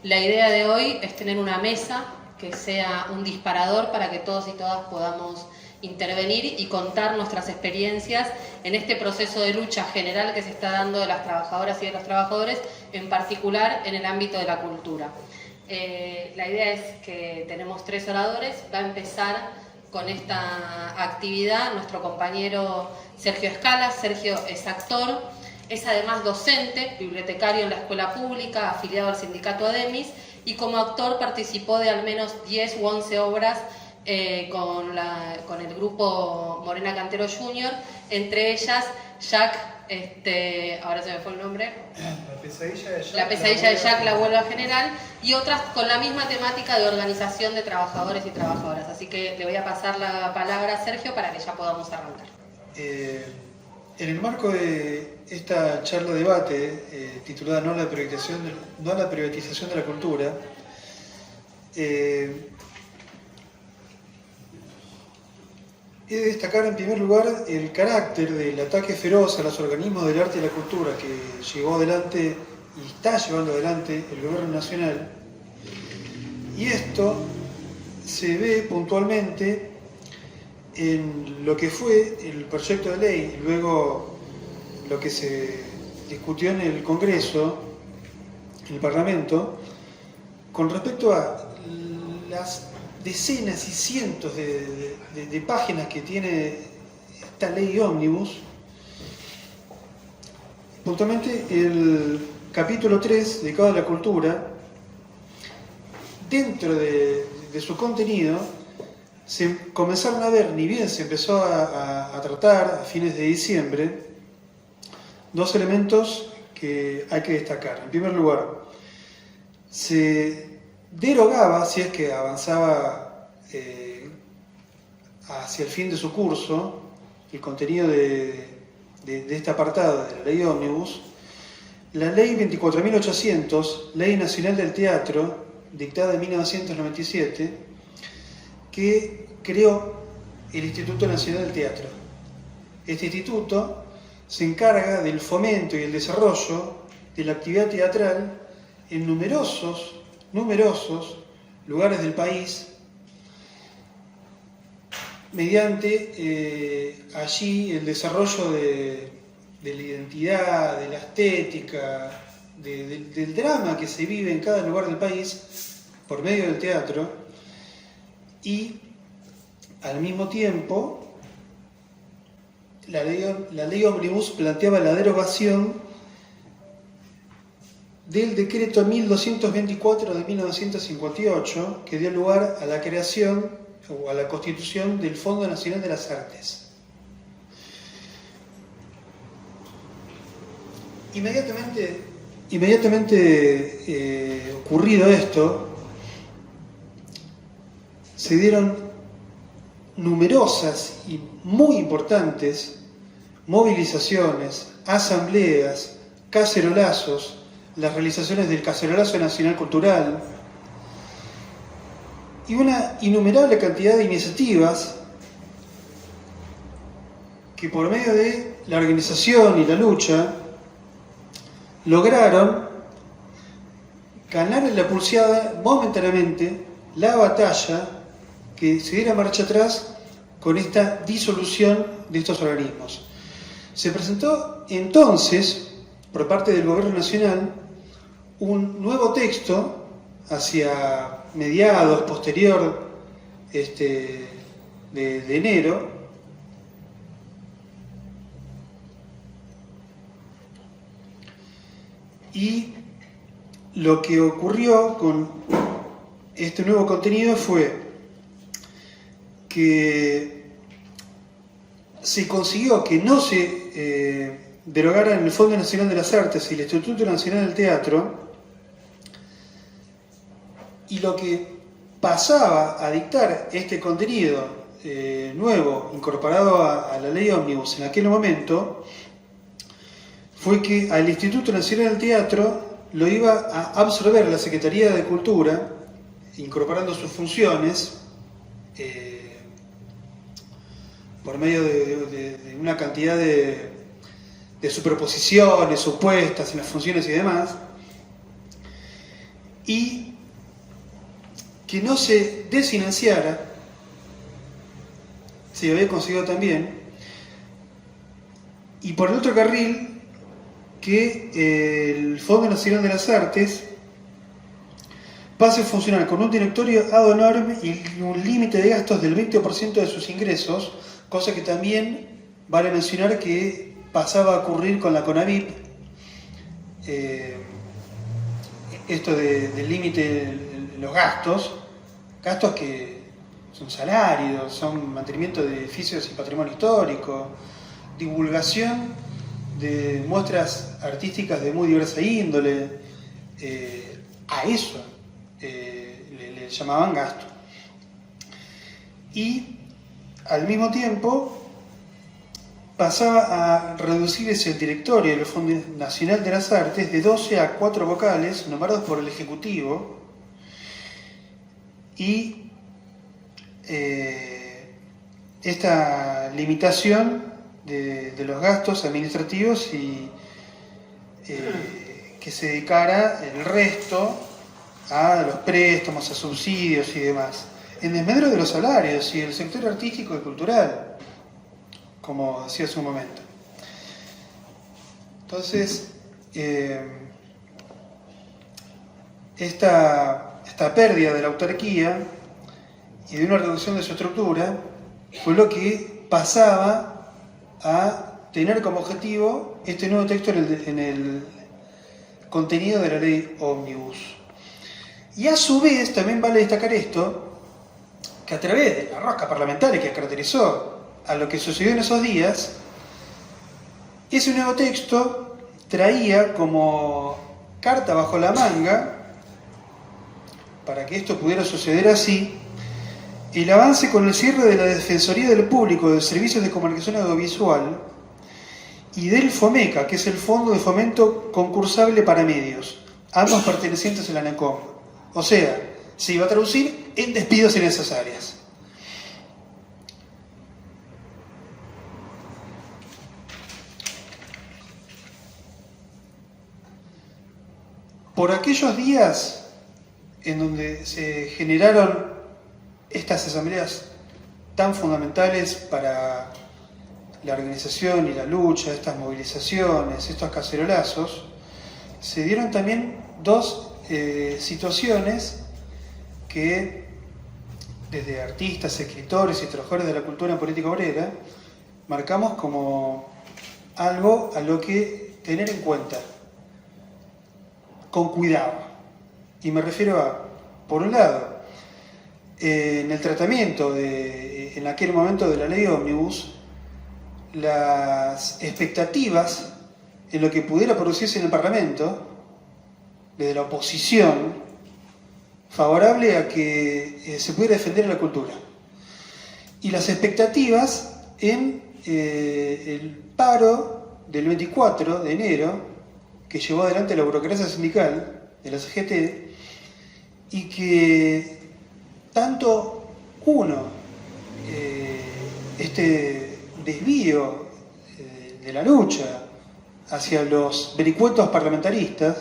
La idea de hoy es tener una mesa que sea un disparador para que todos y todas podamos intervenir y contar nuestras experiencias en este proceso de lucha general que se está dando de las trabajadoras y de los trabajadores, en particular en el ámbito de la cultura. La idea es que tenemos 3 oradores. Va a empezar con esta actividad nuestro compañero Sergio Escala. Sergio es actor, es además docente, bibliotecario en la escuela pública, afiliado al sindicato ADEMIS, y como actor participó de al menos 10 u 11 obras con el grupo Morena Cantero Junior, entre ellas Jack, ahora se me fue el nombre, La pesadilla de Jack, la huelga general, y otras con la misma temática de organización de trabajadores y trabajadoras. Así que le voy a pasar la palabra a Sergio para que ya podamos arrancar. En el marco de esta charla debate titulada No a la privatización de la cultura, he de destacar en primer lugar el carácter del ataque feroz a los organismos del arte y la cultura que llevó adelante y está llevando adelante el gobierno nacional, y esto se ve puntualmente en lo que fue el proyecto de ley, y luego lo que se discutió en el Congreso, en el Parlamento, con respecto a las decenas y cientos de páginas que tiene esta ley ómnibus. Puntualmente el capítulo 3, dedicado a la cultura, dentro de su contenido, se comenzaron a ver, ni bien se empezó a tratar a fines de diciembre, 2 elementos que hay que destacar. En primer lugar, se derogaba, si es que avanzaba hacia el fin de su curso, el contenido de este apartado de la ley ómnibus, la ley 24.800, Ley Nacional del Teatro, dictada en 1997, que creó el Instituto Nacional del Teatro. Este instituto se encarga del fomento y el desarrollo de la actividad teatral en numerosos lugares del país, mediante allí el desarrollo de la identidad, de la estética, del drama que se vive en cada lugar del país por medio del teatro. Y al mismo tiempo la ley ómnibus planteaba la derogación del decreto 1224 de 1958, que dio lugar a la creación o a la constitución del Fondo Nacional de las Artes. Inmediatamente ocurrido esto, se dieron numerosas y muy importantes movilizaciones, asambleas, cacerolazos, las realizaciones del Cacerolazo Nacional Cultural y una innumerable cantidad de iniciativas que por medio de la organización y la lucha lograron ganar en la pulseada momentáneamente la batalla que se diera marcha atrás con esta disolución de estos organismos. Se presentó entonces, por parte del Gobierno Nacional, un nuevo texto hacia mediados, posterior de enero, y lo que ocurrió con este nuevo contenido fue que se consiguió que no se derogaran el Fondo Nacional de las Artes y el Instituto Nacional del Teatro, y lo que pasaba a dictar este contenido nuevo, incorporado a la ley ómnibus en aquel momento, fue que al Instituto Nacional del Teatro lo iba a absorber la Secretaría de Cultura, incorporando sus funciones por medio de una cantidad de superposiciones supuestas en las funciones y demás, y que no se desfinanciara, se había conseguido también, y por el otro carril, que el Fondo Nacional de las Artes pase a funcionar con un directorio ad honorem y un límite de gastos del 20% de sus ingresos, cosa que también vale mencionar que pasaba a ocurrir con la CONAVIP. Esto del límite de los gastos que son salarios, son mantenimiento de edificios y patrimonio histórico, divulgación de muestras artísticas de muy diversa índole, a eso le llamaban gasto. Y al mismo tiempo pasaba a reducirse el directorio del Fondo Nacional de las Artes de 12 a 4 vocales nombrados por el Ejecutivo, y esta limitación de los gastos administrativos y que se dedicara el resto a los préstamos, a subsidios y demás, en desmedro de los salarios y el sector artístico y cultural, como decía hace un momento. Entonces, esta pérdida de la autarquía y de una reducción de su estructura fue lo que pasaba a tener como objetivo este nuevo texto en el contenido de la ley Ómnibus. Y a su vez también vale destacar esto, que a través de la rosca parlamentaria que caracterizó a lo que sucedió en esos días, ese nuevo texto traía como carta bajo la manga, para que esto pudiera suceder así, el avance con el cierre de la Defensoría del Público de Servicios de Comunicación Audiovisual y del FOMECA, que es el Fondo de Fomento Concursable para Medios, ambos pertenecientes a la ANECOM. O sea, se iba a traducir en despidos en esas áreas. Por aquellos días en donde se generaron estas asambleas tan fundamentales para la organización y la lucha, estas movilizaciones, estos cacerolazos, se dieron también dos situaciones que desde artistas, escritores y trabajadores de la cultura política obrera marcamos como algo a lo que tener en cuenta con cuidado. Y me refiero a, por un lado, en el tratamiento en aquel momento de la ley Ómnibus, las expectativas en lo que pudiera producirse en el Parlamento, desde la oposición, favorable a que se pudiera defender la cultura. Y las expectativas en el paro del 24 de enero, que llevó adelante la burocracia sindical de la CGT, y que tanto este desvío de la lucha hacia los vericuetos parlamentaristas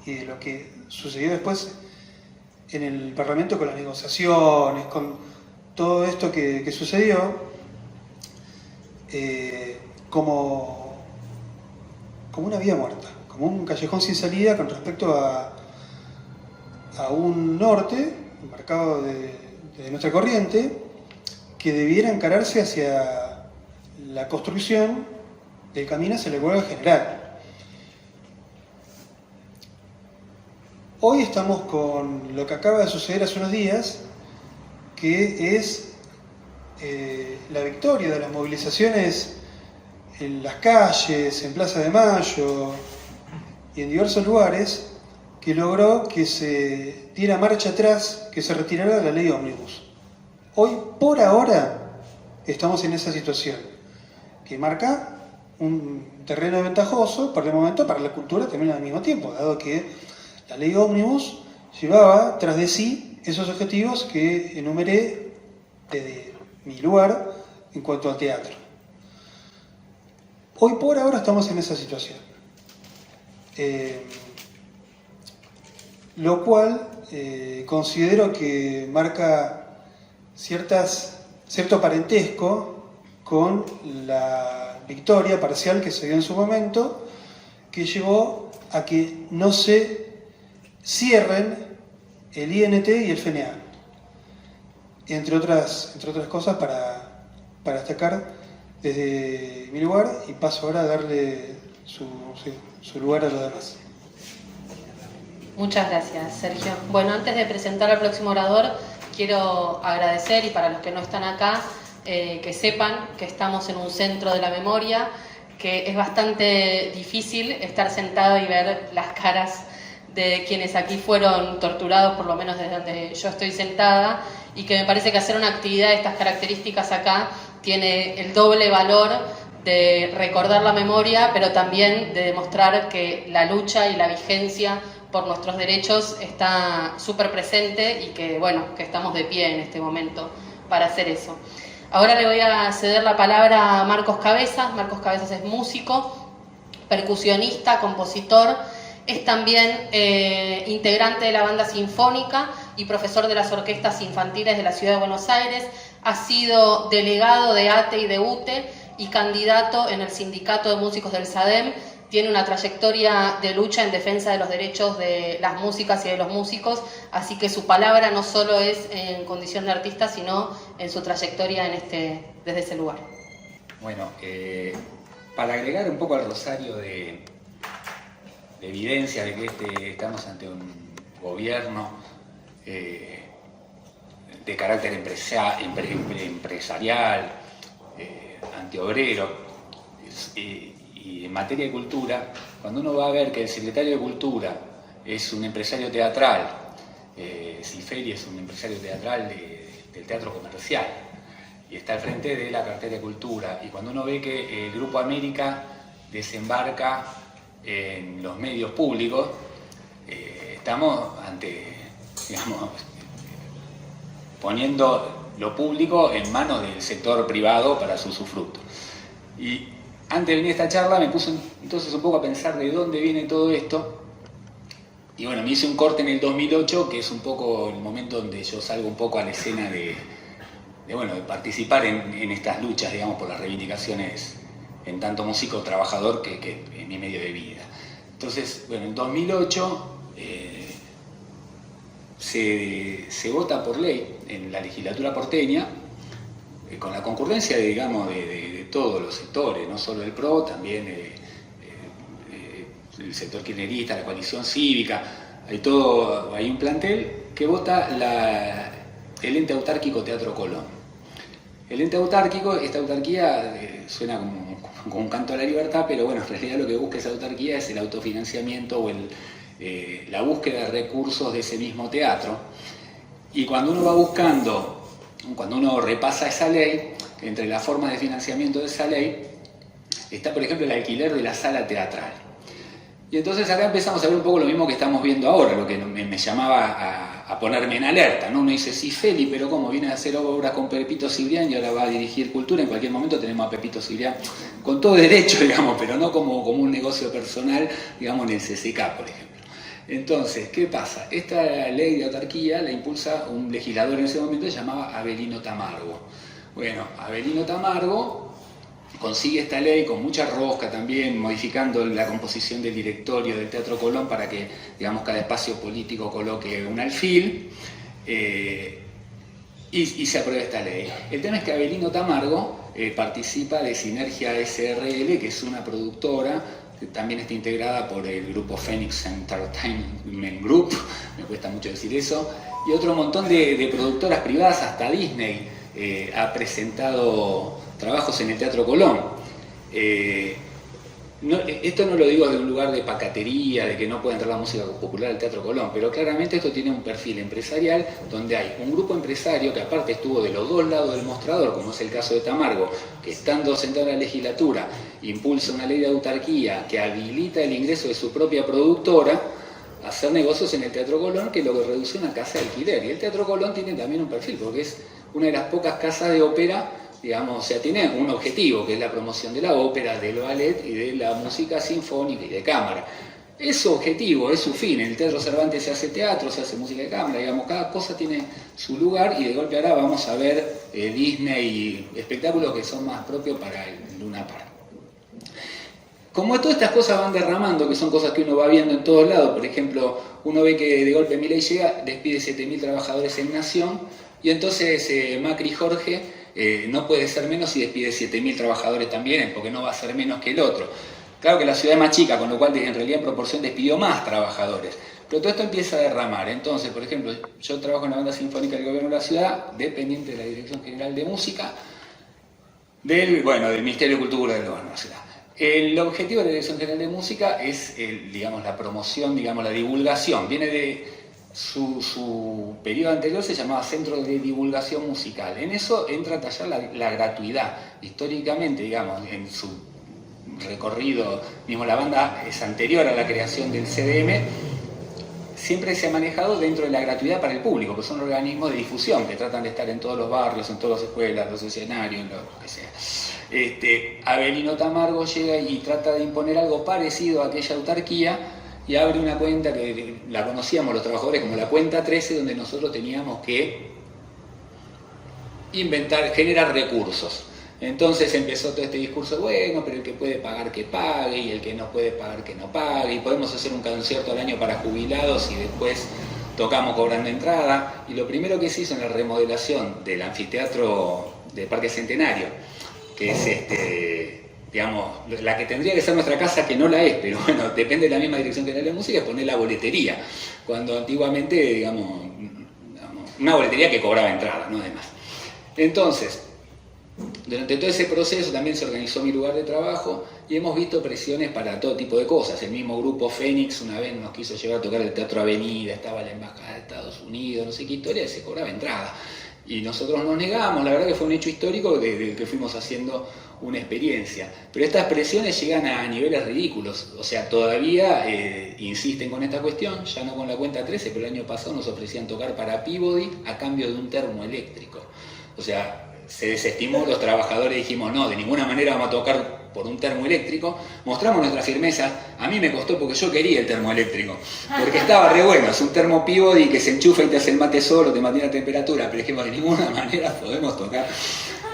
y de lo que sucedió después en el Parlamento con las negociaciones, con todo esto que sucedió, como una vía muerta, como un callejón sin salida con respecto a un norte marcado de nuestra corriente, que debiera encararse hacia la construcción del camino hacia la huelga general. Hoy estamos con lo que acaba de suceder hace unos días, que es la victoria de las movilizaciones en las calles, en Plaza de Mayo y en diversos lugares, que logró que se diera marcha atrás, que se retirara la ley Ómnibus. Hoy, por ahora, estamos en esa situación, que marca un terreno ventajoso, por el momento, para la cultura también al mismo tiempo, dado que la ley Ómnibus llevaba tras de sí esos objetivos que enumeré desde mi lugar en cuanto al teatro. Hoy, por ahora, estamos en esa situación. lo cual considero que marca cierto parentesco con la victoria parcial que se dio en su momento, que llevó a que no se cierren el INT y el FNA, entre otras cosas para destacar desde mi lugar, y paso ahora a darle su lugar a los demás. Muchas gracias, Sergio. Bueno, antes de presentar al próximo orador, quiero agradecer, y para los que no están acá, que sepan que estamos en un centro de la memoria, que es bastante difícil estar sentado y ver las caras de quienes aquí fueron torturados, por lo menos desde donde yo estoy sentada, y que me parece que hacer una actividad de estas características acá tiene el doble valor de recordar la memoria, pero también de demostrar que la lucha y la vigencia por nuestros derechos está súper presente y que, bueno, que estamos de pie en este momento para hacer eso. Ahora le voy a ceder la palabra a Marcos Cabezas. Marcos Cabezas es músico, percusionista, compositor, es también integrante de la banda sinfónica y profesor de las orquestas infantiles de la Ciudad de Buenos Aires. Ha sido delegado de ATE y de UTE y candidato en el Sindicato de Músicos del SADEM. Tiene una trayectoria de lucha en defensa de los derechos de las músicas y de los músicos, así que su palabra no solo es en condición de artista, sino en su trayectoria desde ese lugar. Bueno, para agregar un poco al rosario de evidencia de que estamos ante un gobierno de carácter empresarial, antiobrero, y en materia de cultura, cuando uno va a ver que el secretario de Cultura es un empresario teatral, Ciferi es un empresario teatral del teatro comercial, y está al frente de la cartera de Cultura, y cuando uno ve que el Grupo América desembarca en los medios públicos, estamos ante, digamos, poniendo lo público en manos del sector privado para su usufructo. Y antes de venir a esta charla me puse entonces un poco a pensar de dónde viene todo esto, y bueno, me hice un corte en el 2008, que es un poco el momento donde yo salgo un poco a la escena de participar en estas luchas, digamos, por las reivindicaciones en tanto músico trabajador que en mi medio de vida. Entonces, bueno, en 2008 se vota por ley en la legislatura porteña, con la concurrencia de todos los sectores, no solo el PRO, también el sector kirchnerista, la coalición cívica, hay un plantel que vota el ente autárquico Teatro Colón. El ente autárquico, esta autarquía suena como un canto a la libertad, pero bueno, en realidad lo que busca esa autarquía es el autofinanciamiento o la búsqueda de recursos de ese mismo teatro. Y cuando uno repasa esa ley, entre las formas de financiamiento de esa ley, está por ejemplo el alquiler de la sala teatral. Y entonces acá empezamos a ver un poco lo mismo que estamos viendo ahora, lo que me llamaba a ponerme en alerta, ¿no? Uno dice, sí, Feli, pero ¿cómo? Viene a hacer obras con Pepito Cibrián y ahora va a dirigir cultura. En cualquier momento tenemos a Pepito Cibrián con todo derecho, digamos, pero no como un negocio personal, digamos, en el CCK, por ejemplo. Entonces, ¿qué pasa? Esta ley de autarquía la impulsa un legislador en ese momento que se llamaba Avelino Tamargo. Bueno, Avelino Tamargo consigue esta ley con mucha rosca también, modificando la composición del directorio del Teatro Colón para que, digamos, cada espacio político coloque un alfil, y se aprueba esta ley. El tema es que Avelino Tamargo participa de Sinergia SRL, que es una productora que también está integrada por el grupo Phoenix Entertainment Group, me cuesta mucho decir eso, y otro montón de productoras privadas, hasta Disney ha presentado trabajos en el Teatro Colón. Esto no lo digo de un lugar de pacatería, de que no puede entrar la música popular al Teatro Colón, pero claramente esto tiene un perfil empresarial donde hay un grupo empresario que aparte estuvo de los dos lados del mostrador, como es el caso de Tamargo, que estando sentado en la legislatura impulsa una ley de autarquía que habilita el ingreso de su propia productora a hacer negocios en el Teatro Colón, que es lo que reduce una casa de alquiler. Y el Teatro Colón tiene también un perfil, porque es una de las pocas casas de ópera, digamos, o sea, tiene un objetivo, que es la promoción de la ópera, del ballet y de la música sinfónica y de cámara. es su objetivo, es su fin. En el Teatro Cervantes se hace teatro, se hace música de cámara, digamos, cada cosa tiene su lugar y de golpe ahora vamos a ver Disney y espectáculos que son más propios para el Luna Park. Como todas estas cosas van derramando, que son cosas que uno va viendo en todos lados, por ejemplo, uno ve que de golpe Milei llega, despide 7.000 trabajadores en Nación, y entonces Macri Jorge no puede ser menos y despide 7.000 trabajadores también, porque no va a ser menos que el otro. Claro que la ciudad es más chica, con lo cual en realidad en proporción despidió más trabajadores. Pero todo esto empieza a derramar. Entonces, por ejemplo, yo trabajo en la banda sinfónica del gobierno de la ciudad, dependiente de la Dirección General de Música, del Ministerio de Cultura del gobierno de la ciudad. El objetivo de la Dirección General de Música es, digamos, la promoción, digamos, la divulgación. Viene de su periodo anterior, se llamaba Centro de Divulgación Musical. En eso entra a tallar la gratuidad. Históricamente, digamos, en su recorrido, mismo la banda es anterior a la creación del CDM, siempre se ha manejado dentro de la gratuidad para el público, porque son organismos de difusión que tratan de estar en todos los barrios, en todas las escuelas, los escenarios, lo que sea. Avelino Tamargo llega y trata de imponer algo parecido a aquella autarquía y abre una cuenta que la conocíamos los trabajadores como la cuenta 13, donde nosotros teníamos que generar recursos. Entonces empezó todo este discurso, bueno, pero el que puede pagar que pague, y el que no puede pagar que no pague, y podemos hacer un concierto al año para jubilados y después tocamos cobrando entrada. Y lo primero que se hizo en la remodelación del anfiteatro del Parque Centenario, que es digamos, la que tendría que ser nuestra casa, que no la es, pero bueno, depende de la misma Dirección General de Música, es poner la boletería, cuando antiguamente, digamos, una boletería que cobraba entrada, no demás. Entonces, durante todo ese proceso también se organizó mi lugar de trabajo y hemos visto presiones para todo tipo de cosas. El mismo grupo Fénix una vez nos quiso llevar a tocar el Teatro Avenida, estaba la Embajada de Estados Unidos, no sé qué historia, y se cobraba entrada. Y nosotros nos negamos, la verdad que fue un hecho histórico del que fuimos haciendo una experiencia. Pero estas presiones llegan a niveles ridículos, o sea, todavía insisten con esta cuestión, ya no con la cuenta 13, pero el año pasado nos ofrecían tocar para Peabody a cambio de un termoeléctrico. O sea, se desestimó, los trabajadores dijimos, no, de ninguna manera vamos a tocar por un termoeléctrico. Mostramos nuestra firmeza, a mí me costó porque yo quería el termoeléctrico, porque estaba re bueno, es un termo Peabody que se enchufa y te hace el mate solo, te mantiene la temperatura, pero dijimos, de ninguna manera podemos tocar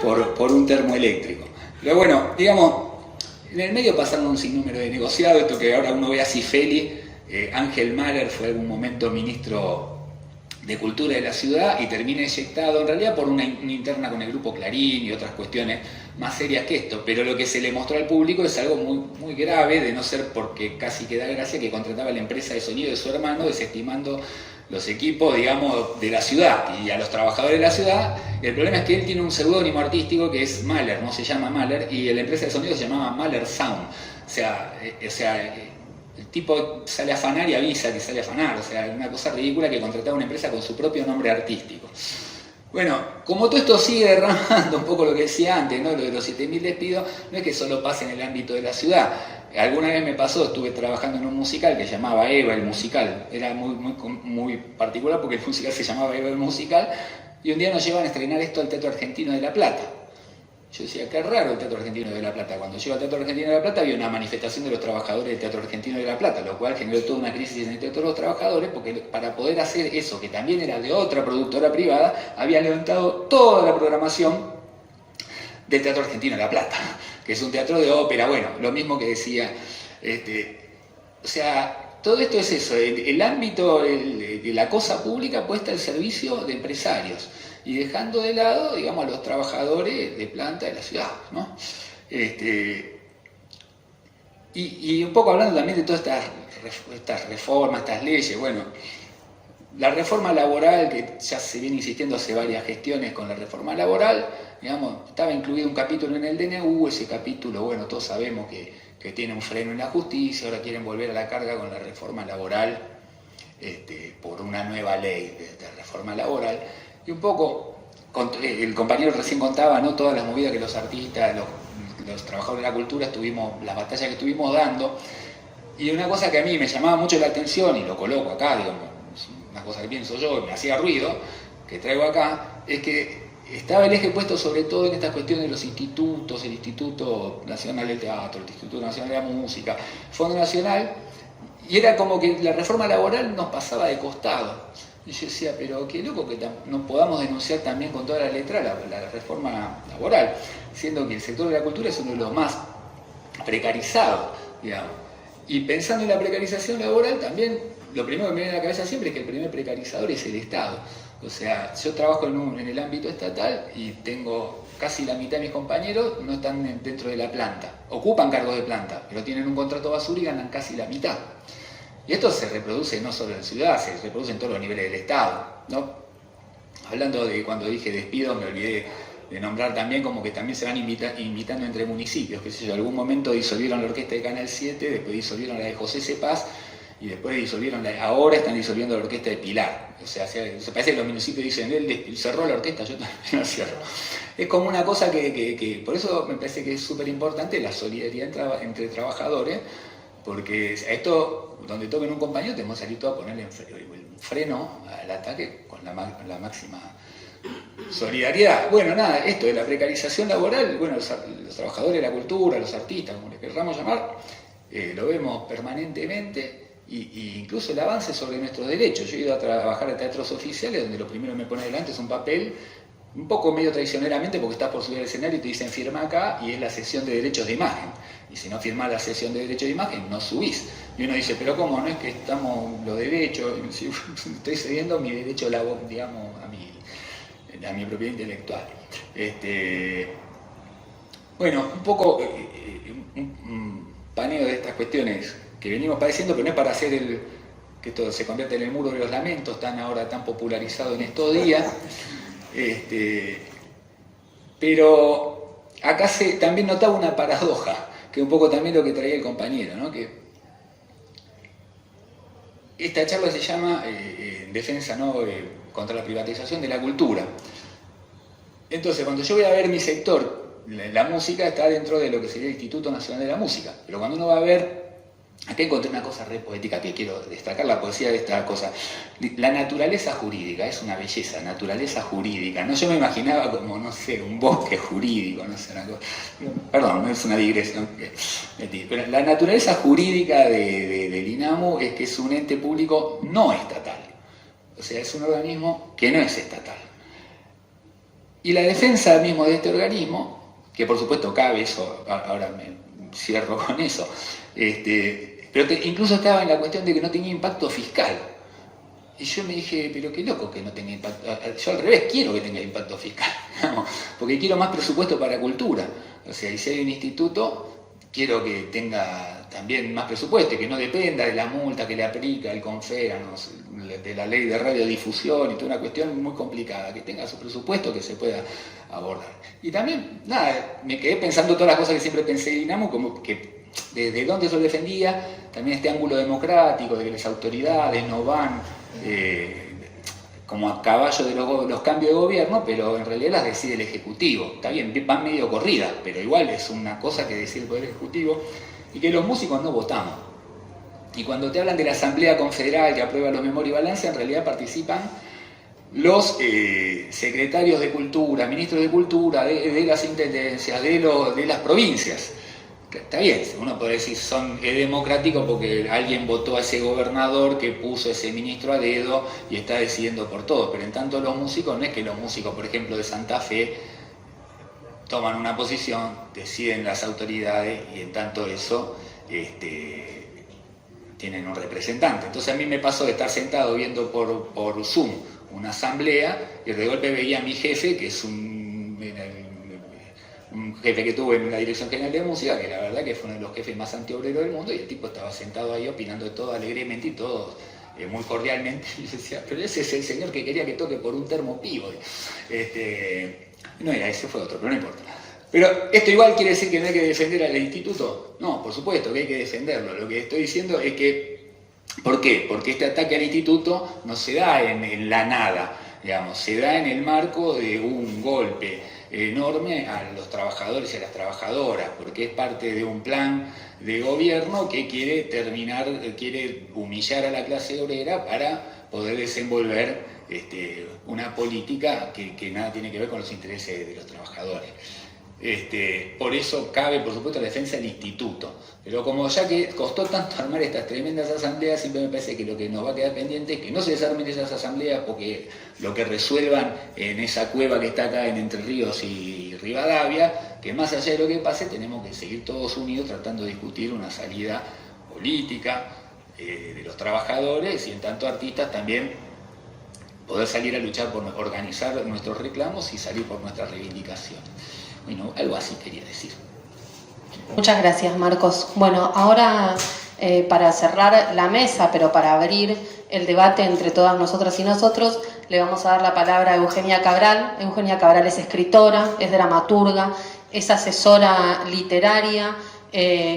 por un termoeléctrico. Pero bueno, digamos, en el medio pasaron un sinnúmero de negociados, esto que ahora uno ve así feliz. Ángel Mahler fue algún momento ministro de Cultura de la ciudad y termina eyectado en realidad por una interna con el grupo Clarín y otras cuestiones más serias que esto, pero lo que se le mostró al público es algo muy, muy grave, de no ser porque casi que da gracia que contrataba la empresa de sonido de su hermano, desestimando los equipos, digamos, de la ciudad y a los trabajadores de la ciudad. El problema es que él tiene un seudónimo artístico que es Mahler, no se llama Mahler, y la empresa de sonido se llamaba Mahler Sound. O sea, el tipo sale a afanar y avisa que sale a afanar, o sea, una cosa ridícula que contrataba una empresa con su propio nombre artístico. Bueno, como todo esto sigue derramando un poco lo que decía antes, ¿no? Lo de los 7.000 despidos, no es que solo pase en el ámbito de la ciudad. Alguna vez me pasó, estuve trabajando en un musical que se llamaba Eva el Musical, era muy particular porque el musical se llamaba Eva el Musical, y un día nos llevan a estrenar esto al Teatro Argentino de La Plata. Yo decía, qué raro el Teatro Argentino de La Plata. Cuando llego al Teatro Argentino de La Plata había una manifestación de los trabajadores del Teatro Argentino de La Plata, lo cual generó toda una crisis en el Teatro de los Trabajadores, porque para poder hacer eso, que también era de otra productora privada, habían levantado toda la programación del Teatro Argentino de La Plata, que es un teatro de ópera, bueno, lo mismo que decía, o sea, todo esto es eso, el ámbito de la cosa pública puesta al servicio de empresarios, y dejando de lado, digamos, a los trabajadores de planta de la ciudad, ¿no? Y un poco hablando también de todas estas reformas, estas leyes, bueno, la reforma laboral, que ya se viene insistiendo hace varias gestiones con la reforma laboral, digamos, estaba incluido un capítulo en el DNU, ese capítulo, bueno, todos sabemos que tiene un freno en la justicia, ahora quieren volver a la carga con la reforma laboral, por una nueva ley de reforma laboral. Y un poco, el compañero recién contaba, ¿no?, todas las movidas que los artistas, los trabajadores de la cultura las batallas que estuvimos dando. Y una cosa que a mí me llamaba mucho la atención, y lo coloco acá, digamos, es una cosa que pienso yo, y me hacía ruido, que traigo acá, es que estaba el eje puesto sobre todo en estas cuestiones de los institutos, el Instituto Nacional del Teatro, el Instituto Nacional de la Música, Fondo Nacional, Y era como que la reforma laboral nos pasaba de costado. Y yo decía, pero qué loco que no podamos denunciar también con toda la letra la reforma laboral, siendo que el sector de la cultura es uno de los más precarizados, digamos. Y pensando en la precarización laboral también, lo primero que me viene a la cabeza siempre es que el primer precarizador es el Estado. O sea, yo trabajo en el ámbito estatal y tengo casi la mitad de mis compañeros no están dentro de la planta, ocupan cargos de planta, pero tienen un contrato basura y ganan casi la mitad. Y esto se reproduce no solo en ciudad, se reproduce en todos los niveles del Estado, ¿no? Hablando de cuando dije despido, me olvidé de nombrar también como que también se van invitando entre municipios, que sé yo, en algún momento disolvieron la orquesta de Canal 7, después disolvieron la de José Cepaz, y después disolvieron ahora están disolviendo la orquesta de Pilar. O sea, se parece que los municipios dicen, él cerró la orquesta, yo también la cierro. Es como una cosa que por eso me parece que es súper importante la solidaridad entre trabajadores, porque a esto, donde toquen un compañero, tenemos que salir todos a ponerle un freno al ataque con la máxima solidaridad. Bueno, nada, esto de la precarización laboral, bueno, los trabajadores de la cultura, los artistas, como les querramos llamar, lo vemos permanentemente. Y incluso el avance sobre nuestros derechos. Yo he ido a trabajar a teatros oficiales donde lo primero que me pone delante es un papel, un poco medio traicioneramente porque estás por subir al escenario y te dicen firma acá y es la cesión de derechos de imagen. Y si no firmás la cesión de derechos de imagen, no subís. Y uno dice, pero ¿cómo? No es que estamos los derechos, si estoy cediendo mi derecho, digamos, a mi propiedad intelectual. Bueno, un poco un paneo de estas cuestiones que venimos padeciendo, pero no es para hacer que esto se convierta en el muro de los lamentos, ahora tan popularizado en estos días. Pero acá también notaba una paradoja, que un poco también lo que traía el compañero, ¿no? Que esta charla se llama Defensa, ¿no? Contra la privatización de la cultura. Entonces, cuando yo voy a ver mi sector, la música está dentro de lo que sería el Instituto Nacional de la Música, pero cuando uno va a ver, acá encontré una cosa re poética que quiero destacar, la poesía de esta cosa. La naturaleza jurídica, es una belleza, naturaleza jurídica. ¿No? Yo me imaginaba como, no sé, un bosque jurídico, no sé, una cosa. Perdón, no es una digresión. Pero la naturaleza jurídica del INAMU es que es un ente público no estatal. O sea, es un organismo que no es estatal. Y la defensa mismo de este organismo, que por supuesto cabe eso, ahora me cierro con eso, pero incluso estaba en la cuestión de que no tenía impacto fiscal. Y yo me dije, pero qué loco que no tenga impacto. Yo al revés quiero que tenga impacto fiscal, ¿no? Porque quiero más presupuesto para cultura. O sea, y si hay un instituto, quiero que tenga también más presupuesto, que no dependa de la multa que le aplica el CONFEA, ¿no? De la ley de radiodifusión y toda una cuestión muy complicada, que tenga su presupuesto que se pueda abordar. Y también, nada, me quedé pensando todas las cosas que siempre pensé de Dinamo, como que desde dónde eso lo defendía, también este ángulo democrático, de que las autoridades no van como a caballo de los cambios de gobierno, pero en realidad las decide el Ejecutivo. Está bien, van medio corridas, pero igual es una cosa que decide el Poder Ejecutivo, y que los músicos no votamos. Y cuando te hablan de la Asamblea Confederal que aprueba los Memoria y Balance, en realidad participan los secretarios de Cultura, ministros de Cultura, de las intendencias, de las provincias. Está bien, uno puede decir es democrático porque alguien votó a ese gobernador que puso ese ministro a dedo y está decidiendo por todo, pero en tanto los músicos, no es que los músicos, por ejemplo, de Santa Fe toman una posición, deciden las autoridades y en tanto eso tienen un representante. Entonces a mí me pasó de estar sentado viendo por Zoom una asamblea y de golpe veía a mi jefe, que es un jefe que tuve en la Dirección General de Música, que la verdad que fue uno de los jefes más antiobreros del mundo, y el tipo estaba sentado ahí opinando de todo alegremente y todo muy cordialmente. Y yo decía, pero ese es el señor que quería que toque por un termo pivo. No era ese, fue otro, pero no importa. Pero esto igual quiere decir que no hay que defender al instituto. No, por supuesto que hay que defenderlo. Lo que estoy diciendo es que, ¿por qué? Porque este ataque al instituto no se da en la nada, digamos, se da en el marco de un golpe enorme a los trabajadores y a las trabajadoras, porque es parte de un plan de gobierno que quiere humillar a la clase obrera para poder desenvolver una política que nada tiene que ver con los intereses de los trabajadores. Por eso cabe, por supuesto, la defensa del instituto. Pero como ya que costó tanto armar estas tremendas asambleas, siempre me parece que lo que nos va a quedar pendiente es que no se desarmen esas asambleas, porque lo que resuelvan en esa cueva que está acá en Entre Ríos y Rivadavia, que más allá de lo que pase, tenemos que seguir todos unidos tratando de discutir una salida política de los trabajadores y en tanto artistas también poder salir a luchar por organizar nuestros reclamos y salir por nuestras reivindicaciones. Bueno, algo así quería decir. Muchas gracias, Marcos. Bueno, ahora para cerrar la mesa, pero para abrir el debate entre todas nosotras y nosotros, le vamos a dar la palabra a Eugenia Cabral. Eugenia Cabral es escritora, es dramaturga, es asesora literaria,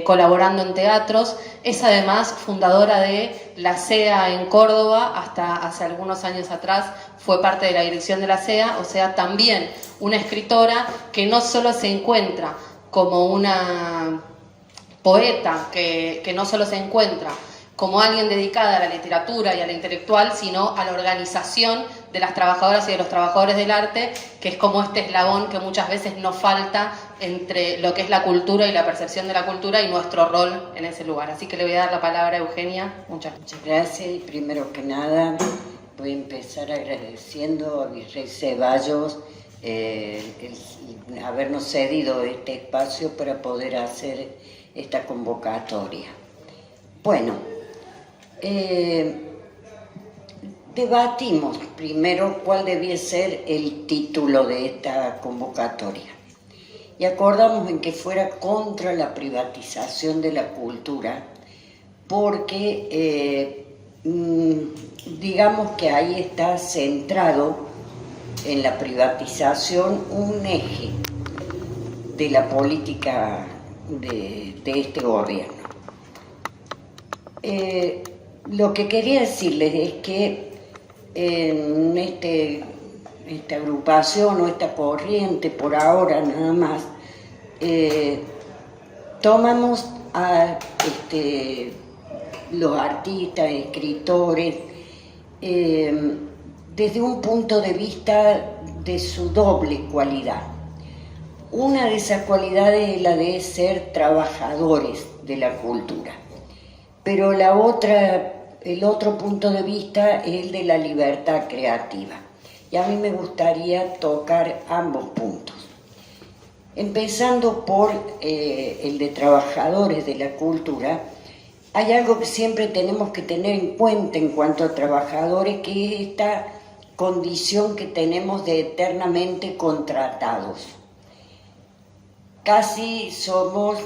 colaborando en teatros. Es además fundadora de la CEA en Córdoba, hasta hace algunos años atrás fue parte de la dirección de la CEA, o sea, también una escritora que no solo se encuentra como una poeta, que no solo se encuentra como alguien dedicada a la literatura y a la intelectual, sino a la organización de las trabajadoras y de los trabajadores del arte, que es como este eslabón que muchas veces nos falta entre lo que es la cultura y la percepción de la cultura y nuestro rol en ese lugar. Así que le voy a dar la palabra a Eugenia. Muchas gracias. Y primero que nada voy a empezar agradeciendo a Virrey Ceballos habernos cedido este espacio para poder hacer esta convocatoria. Bueno, debatimos primero cuál debía ser el título de esta convocatoria y acordamos en que fuera contra la privatización de la cultura, porque digamos que ahí está centrado en la privatización un eje de la política de este gobierno. Lo que quería decirles es que en esta agrupación o esta corriente, por ahora nada más, tomamos a los artistas, escritores, desde un punto de vista de su doble cualidad. Una de esas cualidades es la de ser trabajadores de la cultura, pero el otro punto de vista es el de la libertad creativa. Y a mí me gustaría tocar ambos puntos. Empezando por el de trabajadores de la cultura, hay algo que siempre tenemos que tener en cuenta en cuanto a trabajadores, que es esta condición que tenemos de eternamente contratados. Casi somos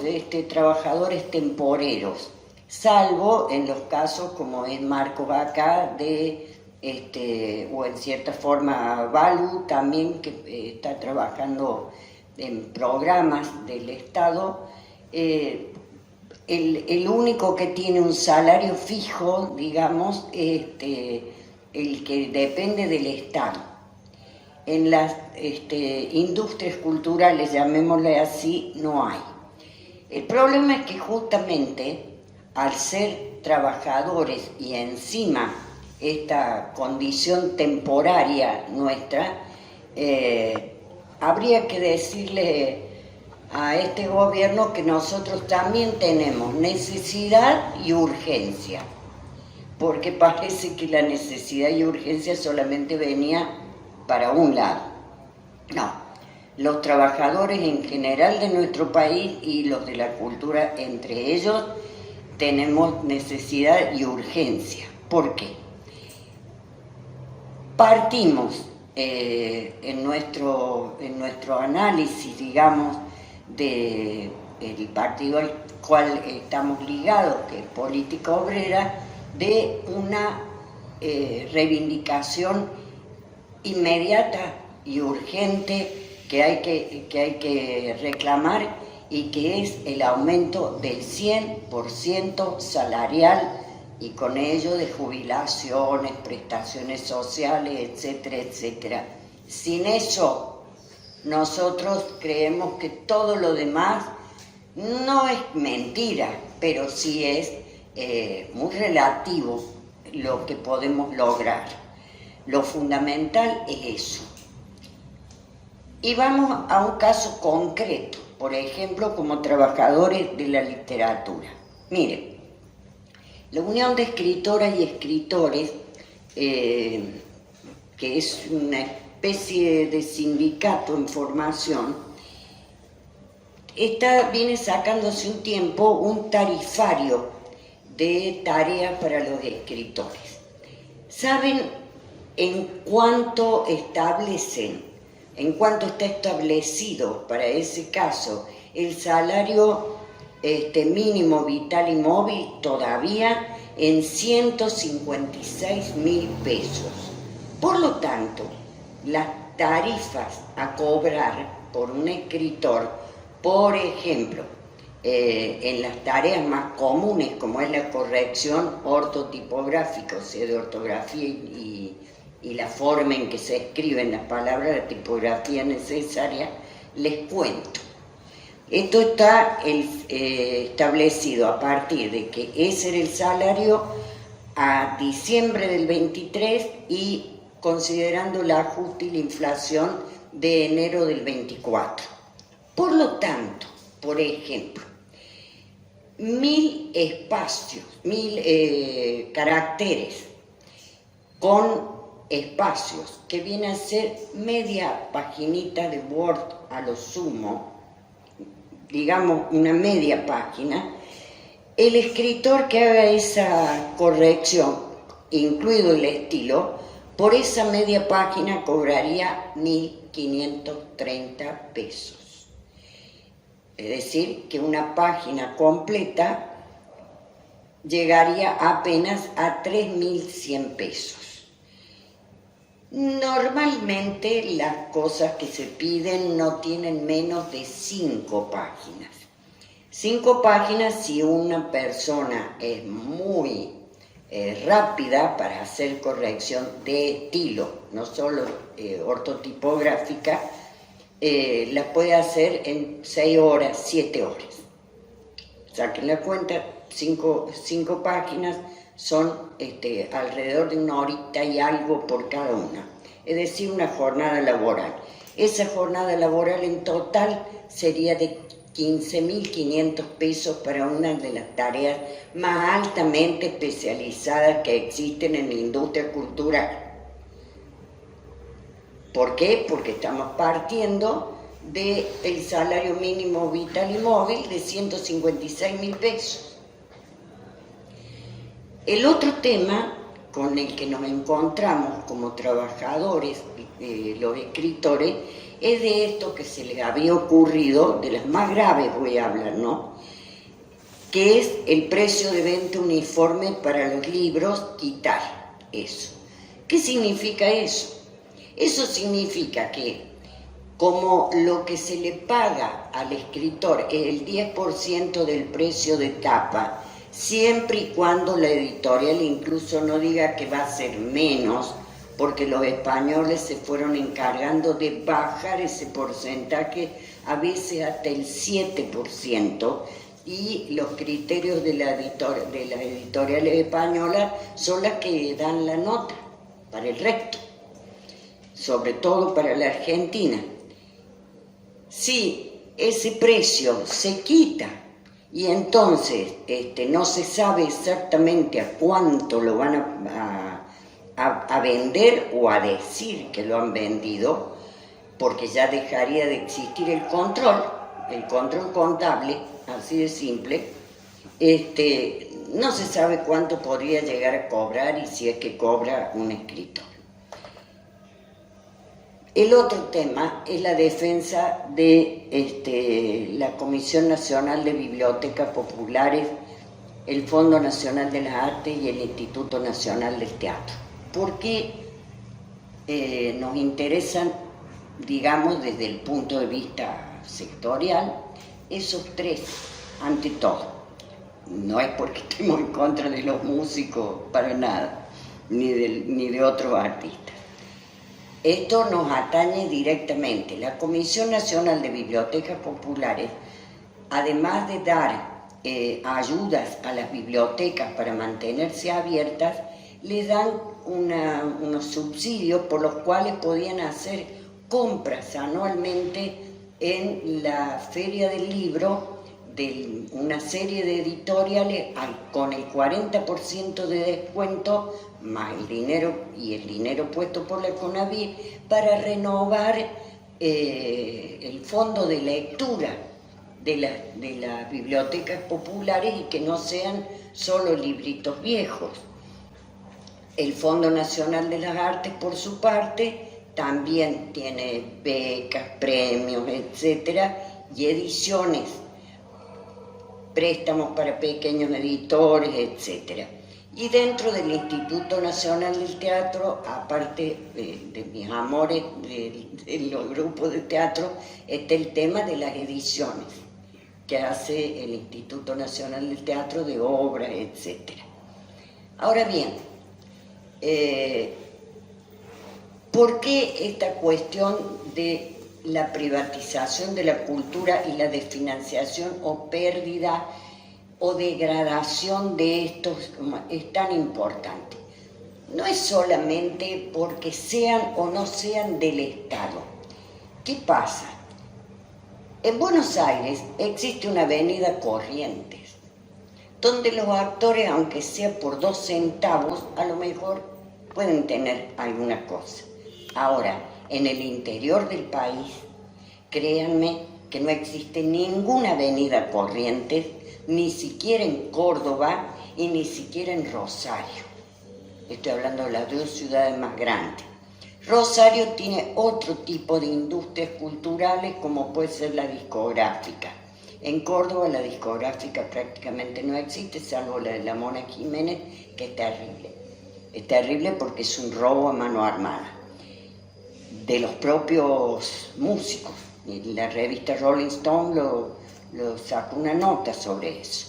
trabajadores temporeros, salvo en los casos como es Marcos acá, o en cierta forma Balu también, que está trabajando en programas del Estado. El único que tiene un salario fijo, digamos, el que depende del Estado. En las industrias culturales, llamémosle así, no hay. El problema es que justamente al ser trabajadores y encima esta condición temporaria nuestra, habría que decirle a este gobierno que nosotros también tenemos necesidad y urgencia, porque parece que la necesidad y urgencia solamente venía para un lado. No, los trabajadores en general de nuestro país y los de la cultura entre ellos tenemos necesidad y urgencia. ¿Por qué? Partimos en nuestro análisis, digamos, del partido al cual estamos ligados, que es Política Obrera, de una reivindicación inmediata y urgente que hay que reclamar, y que es el aumento del 100% salarial, y con ello de jubilaciones, prestaciones sociales, etcétera, etcétera. Sin eso, nosotros creemos que todo lo demás no es mentira, pero sí es muy relativo lo que podemos lograr. Lo fundamental es eso. Y vamos a un caso concreto, por ejemplo, como trabajadores de la literatura. Miren, la Unión de Escritoras y Escritores, que es una especie de sindicato en formación, viene sacándose un tiempo un tarifario de tareas para los escritores. ¿Saben en cuánto establecen? En cuanto está establecido para ese caso el salario mínimo vital y móvil, todavía en 156.000 pesos. Por lo tanto, las tarifas a cobrar por un escritor, por ejemplo, en las tareas más comunes como es la corrección ortotipográfica, o sea, de ortografía y la forma en que se escriben las palabras, la tipografía necesaria, les cuento. Esto está establecido a partir de que ese era el salario a diciembre del 23 y considerando el ajuste y la inflación de enero del 24. Por lo tanto, por ejemplo, 1000 espacios, 1000 caracteres con espacios, que viene a ser media paginita de Word a lo sumo, digamos una media página, el escritor que haga esa corrección, incluido el estilo, por esa media página cobraría 1.530 pesos. Es decir, que una página completa llegaría apenas a 3.100 pesos. Normalmente las cosas que se piden no tienen menos de 5 páginas. 5 páginas si una persona es muy rápida para hacer corrección de estilo, no solo ortotipográfica, la puede hacer en 6 horas, 7 horas. Saquen la cuenta, 5 páginas son alrededor de 1 horita y algo por cada una, es decir, una jornada laboral. Esa jornada laboral en total sería de 15.500 pesos para una de las tareas más altamente especializadas que existen en la industria cultural. ¿Por qué? Porque estamos partiendo del salario mínimo vital y móvil de 156.000 pesos. El otro tema con el que nos encontramos como trabajadores, los escritores, es de esto que se les había ocurrido, de las más graves voy a hablar, ¿no? Que es el precio de venta uniforme para los libros, quitar eso. ¿Qué significa eso? Eso significa que como lo que se le paga al escritor es el 10% del precio de tapa, siempre y cuando la editorial incluso no diga que va a ser menos, porque los españoles se fueron encargando de bajar ese porcentaje, a veces hasta el 7%, y los criterios de las editoriales españolas son las que dan la nota para el resto, sobre todo para la Argentina. Si ese precio se quita y entonces no se sabe exactamente a cuánto lo van a vender o a decir que lo han vendido, porque ya dejaría de existir el control contable, así de simple, no se sabe cuánto podría llegar a cobrar y si es que cobra un escritor. El otro tema es la defensa de la Comisión Nacional de Bibliotecas Populares, el Fondo Nacional de las Artes y el Instituto Nacional del Teatro. ¿Por qué nos interesan, digamos, desde el punto de vista sectorial, esos tres, ante todo? No es porque estemos en contra de los músicos, para nada, ni de otros artistas. Esto nos atañe directamente. La Comisión Nacional de Bibliotecas Populares, además de dar ayudas a las bibliotecas para mantenerse abiertas, les dan unos subsidios por los cuales podían hacer compras anualmente en la Feria del Libro de una serie de editoriales con el 40% de descuento más el dinero puesto por la CONAVIR para renovar el fondo de lectura de las bibliotecas populares y que no sean solo libritos viejos. El Fondo Nacional de las Artes, por su parte, también tiene becas, premios, etcétera, y ediciones, préstamos para pequeños editores, etcétera. Y dentro del Instituto Nacional del Teatro, aparte de mis amores de los grupos de teatro, está el tema de las ediciones que hace el Instituto Nacional del Teatro de obras, etcétera. Ahora bien, ¿por qué esta cuestión de la privatización de la cultura y la desfinanciación o pérdida o degradación de estos es tan importante? No es solamente porque sean o no sean del Estado. ¿Qué pasa? En Buenos Aires existe una avenida Corrientes, donde los actores, aunque sea por 2 centavos, a lo mejor pueden tener alguna cosa. Ahora, en el interior del país, créanme que no existe ninguna avenida Corrientes, ni siquiera en Córdoba y ni siquiera en Rosario. Estoy hablando de las 2 ciudades más grandes. Rosario tiene otro tipo de industrias culturales, como puede ser la discográfica. En Córdoba la discográfica prácticamente no existe, salvo la de la Mona Jiménez, que es terrible. Es terrible porque es un robo a mano armada de los propios músicos. Y la revista Rolling Stone lo sacó una nota sobre eso.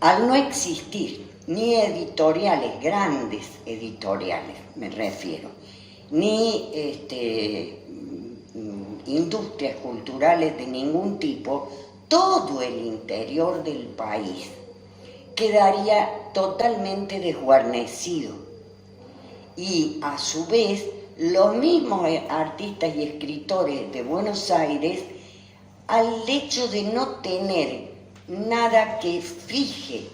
Al no existir ni editoriales, grandes editoriales me refiero, ni industrias culturales de ningún tipo, todo el interior del país quedaría totalmente desguarnecido. Y a su vez, los mismos artistas y escritores de Buenos Aires, al hecho de no tener nada que fije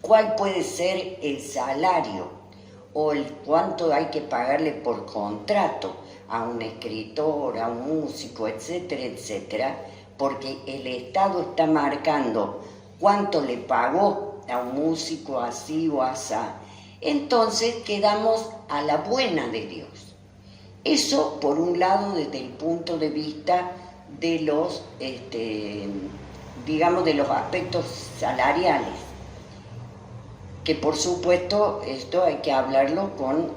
cuál puede ser el salario o el cuánto hay que pagarle por contrato a un escritor, a un músico, etcétera, etcétera, porque el Estado está marcando cuánto le pagó a un músico así o asá, entonces quedamos a la buena de Dios. Eso, por un lado, desde el punto de vista de los, digamos, de los aspectos salariales, que por supuesto esto hay que hablarlo con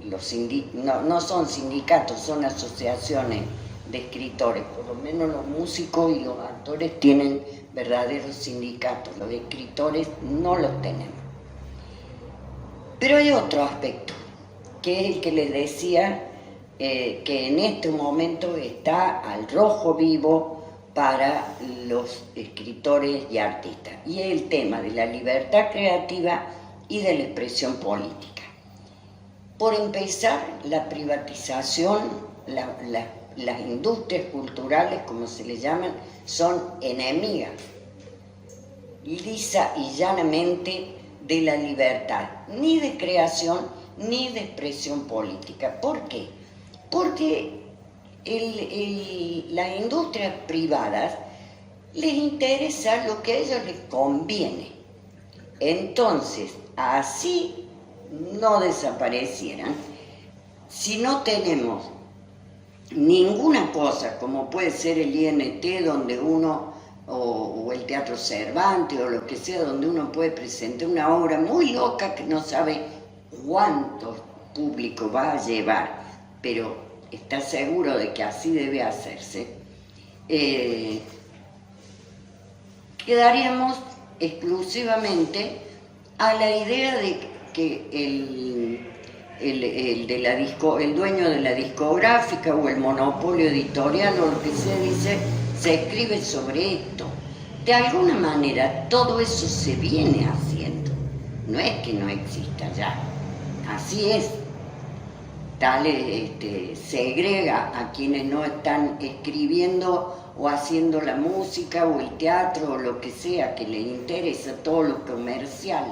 no son sindicatos, son asociaciones de escritores. Por lo menos los músicos y los actores tienen verdaderos sindicatos, los escritores no los tenemos. Pero hay otro aspecto, que es el que les decía, que en este momento está al rojo vivo para los escritores y artistas, y es el tema de la libertad creativa y de la expresión política. Por empezar, la privatización, las industrias culturales, como se les llaman, son enemigas, lisa y llanamente, de la libertad, ni de creación ni de expresión política. ¿Por qué? Porque las industrias privadas les interesa lo que a ellos les conviene. Entonces, así no desaparecieran, si no tenemos ninguna cosa, como puede ser el INT, donde uno, o el Teatro Cervantes, o lo que sea, donde uno puede presentar una obra muy loca que no sabe cuánto público va a llevar, pero está seguro de que así debe hacerse, quedaríamos exclusivamente a la idea de que el dueño de la discográfica o el monopolio editorial o lo que se dice, se escribe sobre esto. De alguna manera todo eso se viene haciendo, no es que no exista ya, así es. Tal segrega a quienes no están escribiendo o haciendo la música o el teatro o lo que sea que le interesa, todo lo comercial,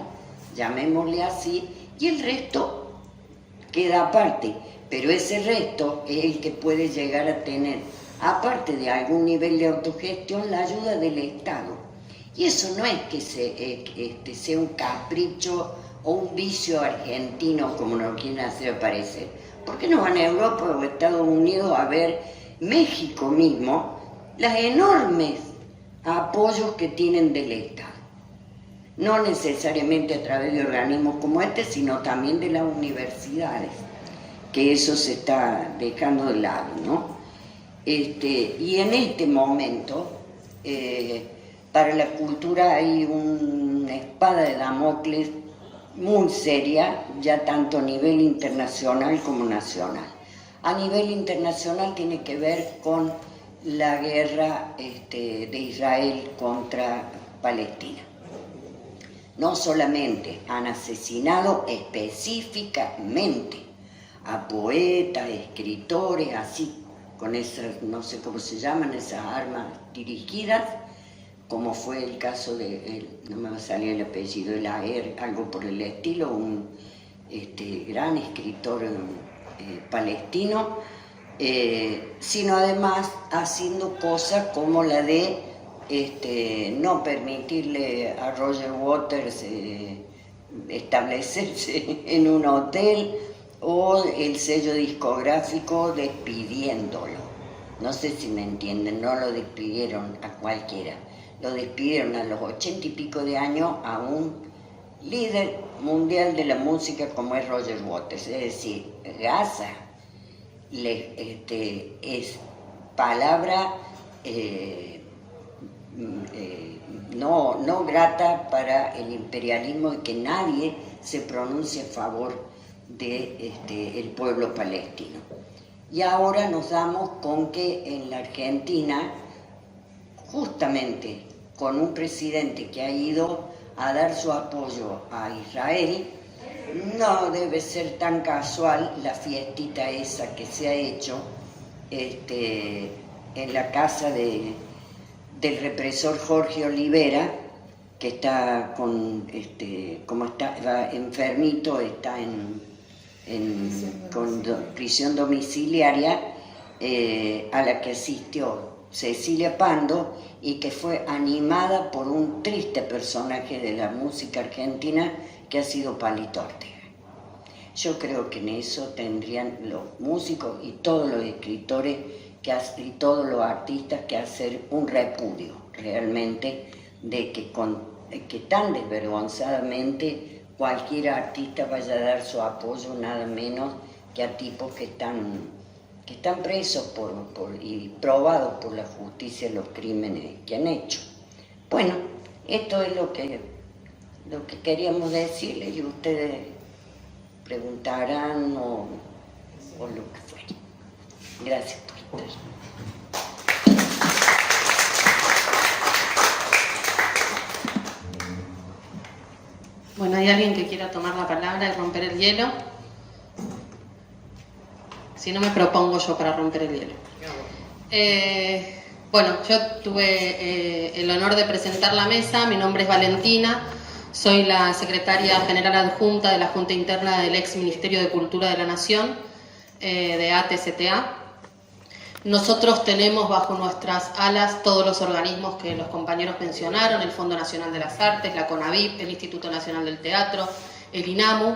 llamémosle así, y el resto queda aparte. Pero ese resto es el que puede llegar a tener, aparte de algún nivel de autogestión, la ayuda del Estado. Y eso no es que sea un capricho o un vicio argentino, como nos quieren hacer parecer. ¿Por qué no van a Europa o Estados Unidos a ver México mismo, las enormes apoyos que tienen del Estado? No necesariamente a través de organismos como este, sino también de las universidades, que eso se está dejando de lado, ¿no? Y en este momento, para la cultura hay una espada de Damocles muy seria, ya tanto a nivel internacional como nacional. A nivel internacional tiene que ver con la guerra de Israel contra Palestina. No solamente han asesinado específicamente a poetas, escritores, así, con esas, no sé cómo se llaman, esas armas dirigidas, como fue el caso de, no me va a salir el apellido, el Aer, algo por el estilo, un gran escritor palestino, sino además haciendo cosas como la de no permitirle a Roger Waters establecerse en un hotel, o el sello discográfico despidiéndolo. No sé si me entienden, no lo despidieron a cualquiera, lo despidieron a los 80 y pico de años a un líder mundial de la música como es Roger Waters. Es decir, Gaza es palabra no grata para el imperialismo, y que nadie se pronuncie a favor del pueblo palestino. Y ahora nos damos con que en la Argentina, justamente con un presidente que ha ido a dar su apoyo a Israel, no debe ser tan casual la fiestita esa que se ha hecho en la casa del represor Jorge Olivera, que está con, como está enfermito, está con prisión domiciliaria, a la que asistió Cecilia Pando, y que fue animada por un triste personaje de la música argentina que ha sido Palito Ortega. Yo creo que en eso tendrían los músicos y todos los escritores y todos los artistas que hacer un repudio realmente de que tan desvergonzadamente cualquier artista vaya a dar su apoyo, nada menos que a tipos que están presos y probados por la justicia los crímenes que han hecho. Bueno, esto es lo que queríamos decirles, y ustedes preguntarán o lo que fuera. Gracias por estar. Bueno, ¿hay alguien que quiera tomar la palabra y romper el hielo? Si no, me propongo yo para romper el hielo. Bueno, yo tuve el honor de presentar la mesa. Mi nombre es Valentina, soy la secretaria general adjunta de la Junta Interna del ex Ministerio de Cultura de la Nación, de ATCTA. Nosotros tenemos bajo nuestras alas todos los organismos que los compañeros mencionaron: el Fondo Nacional de las Artes, la CONAVIP, el Instituto Nacional del Teatro, el INAMU.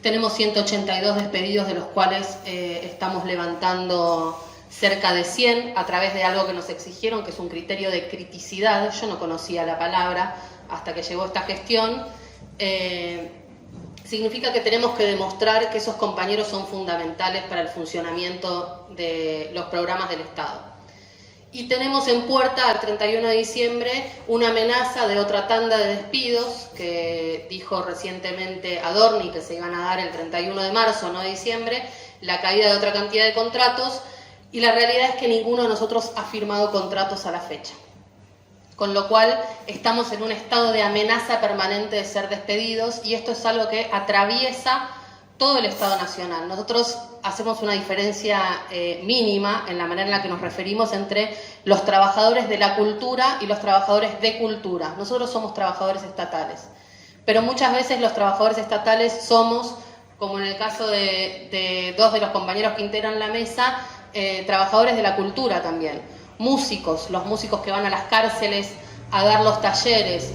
Tenemos 182 despedidos, de los cuales estamos levantando cerca de 100 a través de algo que nos exigieron, que es un criterio de criticidad. Yo no conocía la palabra hasta que llegó esta gestión. Significa que tenemos que demostrar que esos compañeros son fundamentales para el funcionamiento de los programas del Estado. Y tenemos en puerta al 31 de diciembre una amenaza de otra tanda de despidos que dijo recientemente Adorni que se iban a dar el 31 de marzo, no de diciembre, la caída de otra cantidad de contratos, y la realidad es que ninguno de nosotros ha firmado contratos a la fecha. Con lo cual estamos en un estado de amenaza permanente de ser despedidos, y esto es algo que atraviesa todo el Estado Nacional. Nosotros hacemos una diferencia mínima en la manera en la que nos referimos entre los trabajadores de la cultura y los trabajadores de cultura. Nosotros somos trabajadores estatales, pero muchas veces los trabajadores estatales somos, como en el caso de dos de los compañeros que integran la mesa, trabajadores de la cultura también. Músicos, los músicos que van a las cárceles a dar los talleres,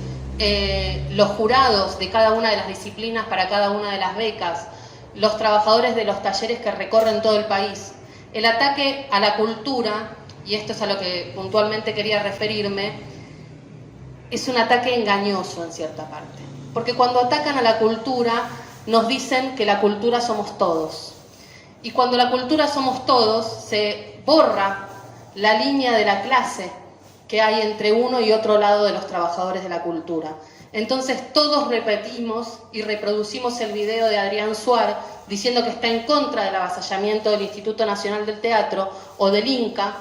los jurados de cada una de las disciplinas para cada una de las becas, los trabajadores de los talleres que recorren todo el país. El ataque a la cultura, y esto es a lo que puntualmente quería referirme, es un ataque engañoso en cierta parte. Porque cuando atacan a la cultura, nos dicen que la cultura somos todos. Y cuando la cultura somos todos, se borra la línea de la clase que hay entre uno y otro lado de los trabajadores de la cultura. Entonces todos repetimos y reproducimos el video de Adrián Suar diciendo que está en contra del avasallamiento del Instituto Nacional del Teatro o del INCA,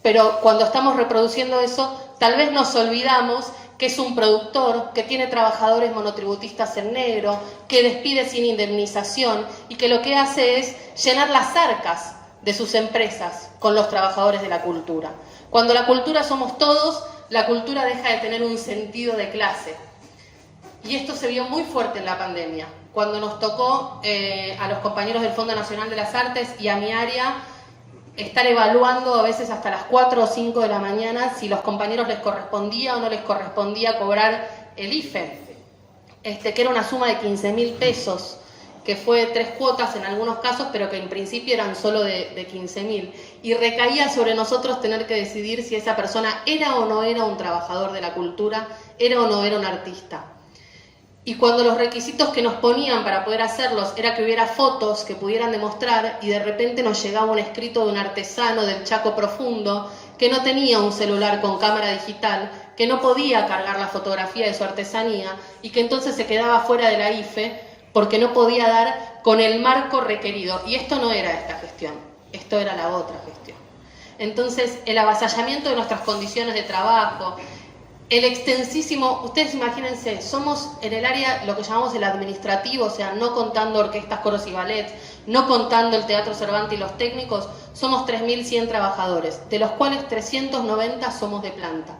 pero cuando estamos reproduciendo eso, tal vez nos olvidamos que es un productor que tiene trabajadores monotributistas en negro, que despide sin indemnización y que lo que hace es llenar las arcas de sus empresas con los trabajadores de la cultura. Cuando la cultura somos todos, la cultura deja de tener un sentido de clase. Y esto se vio muy fuerte en la pandemia, cuando nos tocó a los compañeros del Fondo Nacional de las Artes y a mi área estar evaluando a veces hasta las 4 o 5 de la mañana si los compañeros les correspondía o no les correspondía cobrar el IFE, que era una suma de 15.000 pesos, que fue 3 cuotas en algunos casos, pero que en principio eran solo de 15.000. Y recaía sobre nosotros tener que decidir si esa persona era o no era un trabajador de la cultura, era o no era un artista. Y cuando los requisitos que nos ponían para poder hacerlos era que hubiera fotos que pudieran demostrar, y de repente nos llegaba un escrito de un artesano del Chaco Profundo que no tenía un celular con cámara digital, que no podía cargar la fotografía de su artesanía y que entonces se quedaba fuera de la IFE porque no podía dar con el marco requerido. Y esto no era esta gestión, esto era la otra gestión. Entonces, el avasallamiento de nuestras condiciones de trabajo, el extensísimo, ustedes imagínense, somos en el área, lo que llamamos el administrativo, o sea, no contando orquestas, coros y ballets, no contando el Teatro Cervantes y los técnicos, somos 3.100 trabajadores, de los cuales 390 somos de planta.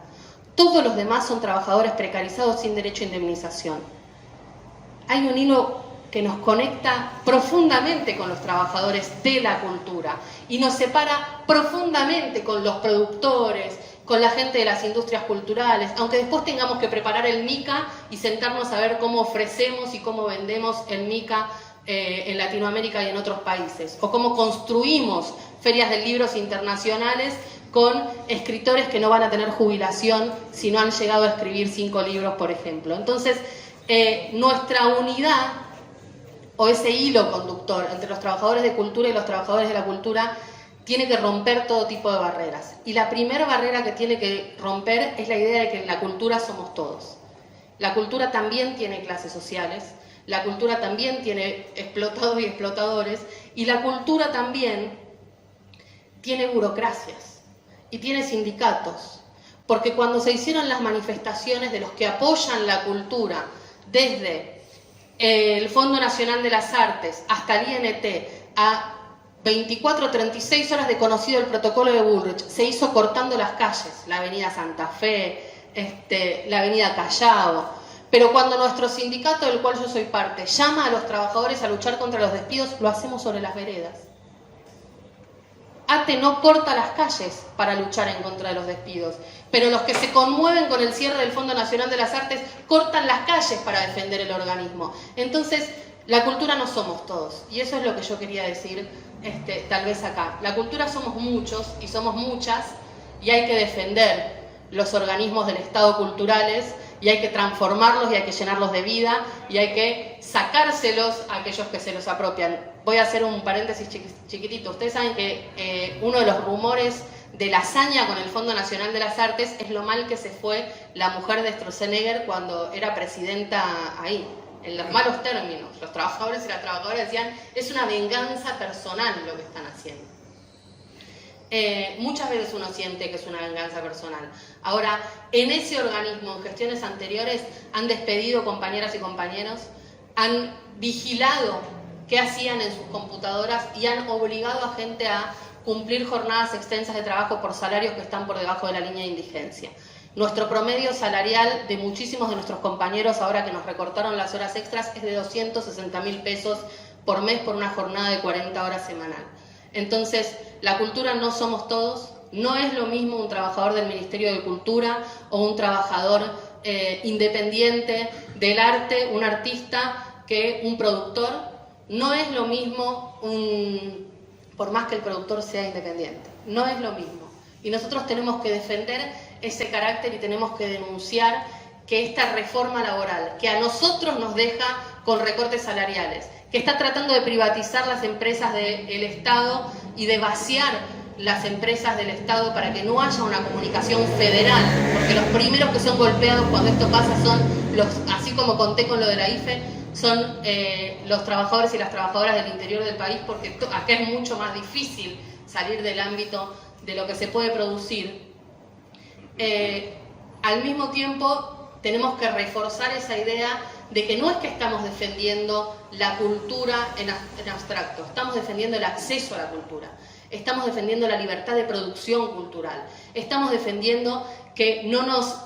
Todos los demás son trabajadores precarizados sin derecho a indemnización. Hay un hilo que nos conecta profundamente con los trabajadores de la cultura y nos separa profundamente con los productores, con la gente de las industrias culturales, aunque después tengamos que preparar el MICA y sentarnos a ver cómo ofrecemos y cómo vendemos el MICA en Latinoamérica y en otros países, o cómo construimos ferias de libros internacionales con escritores que no van a tener jubilación si no han llegado a escribir 5 libros, por ejemplo. Entonces, nuestra unidad o ese hilo conductor entre los trabajadores de cultura y los trabajadores de la cultura tiene que romper todo tipo de barreras. Y la primera barrera que tiene que romper es la idea de que en la cultura somos todos. La cultura también tiene clases sociales, la cultura también tiene explotados y explotadores, y la cultura también tiene burocracias y tiene sindicatos. Porque cuando se hicieron las manifestaciones de los que apoyan la cultura, desde el Fondo Nacional de las Artes hasta el INT, a 24 o 36 horas de conocido el protocolo de Bullrich, se hizo cortando las calles, la avenida Santa Fe, la avenida Callao. Pero cuando nuestro sindicato, del cual yo soy parte, llama a los trabajadores a luchar contra los despidos, lo hacemos sobre las veredas. ATE no corta las calles para luchar en contra de los despidos, pero los que se conmueven con el cierre del Fondo Nacional de las Artes cortan las calles para defender el organismo. Entonces, la cultura no somos todos, y eso es lo que yo quería decir tal vez acá. La cultura somos muchos y somos muchas, y hay que defender los organismos del Estado culturales, y hay que transformarlos, y hay que llenarlos de vida, y hay que sacárselos a aquellos que se los apropian. Voy a hacer un paréntesis chiquitito. Ustedes saben que uno de los rumores de la hazaña con el Fondo Nacional de las Artes es lo mal que se fue la mujer de Stroessner cuando era presidenta ahí, en los malos términos. Los trabajadores y las trabajadoras decían, es una venganza personal lo que están haciendo. Muchas veces uno siente que es una venganza personal. Ahora, en ese organismo, en gestiones anteriores, han despedido compañeras y compañeros, han vigilado qué hacían en sus computadoras y han obligado a gente a cumplir jornadas extensas de trabajo por salarios que están por debajo de la línea de indigencia. Nuestro promedio salarial de muchísimos de nuestros compañeros, ahora que nos recortaron las horas extras, es de 260.000 pesos por mes por una jornada de 40 horas semanal. Entonces, la cultura no somos todos, no es lo mismo un trabajador del Ministerio de Cultura o un trabajador independiente del arte, un artista, que un productor. No es lo mismo por más que el productor sea independiente, no es lo mismo. Y nosotros tenemos que defender ese carácter y tenemos que denunciar que esta reforma laboral, que a nosotros nos deja con recortes salariales, que está tratando de privatizar las empresas del Estado y de vaciar las empresas del Estado para que no haya una comunicación federal, porque los primeros que son golpeados cuando esto pasa son los, así como conté con lo de la IFE, son los trabajadores y las trabajadoras del interior del país, porque acá es mucho más difícil salir del ámbito de lo que se puede producir. Al mismo tiempo tenemos que reforzar esa idea de que no es que estamos defendiendo la cultura en abstracto, estamos defendiendo el acceso a la cultura, estamos defendiendo la libertad de producción cultural, estamos defendiendo que no nos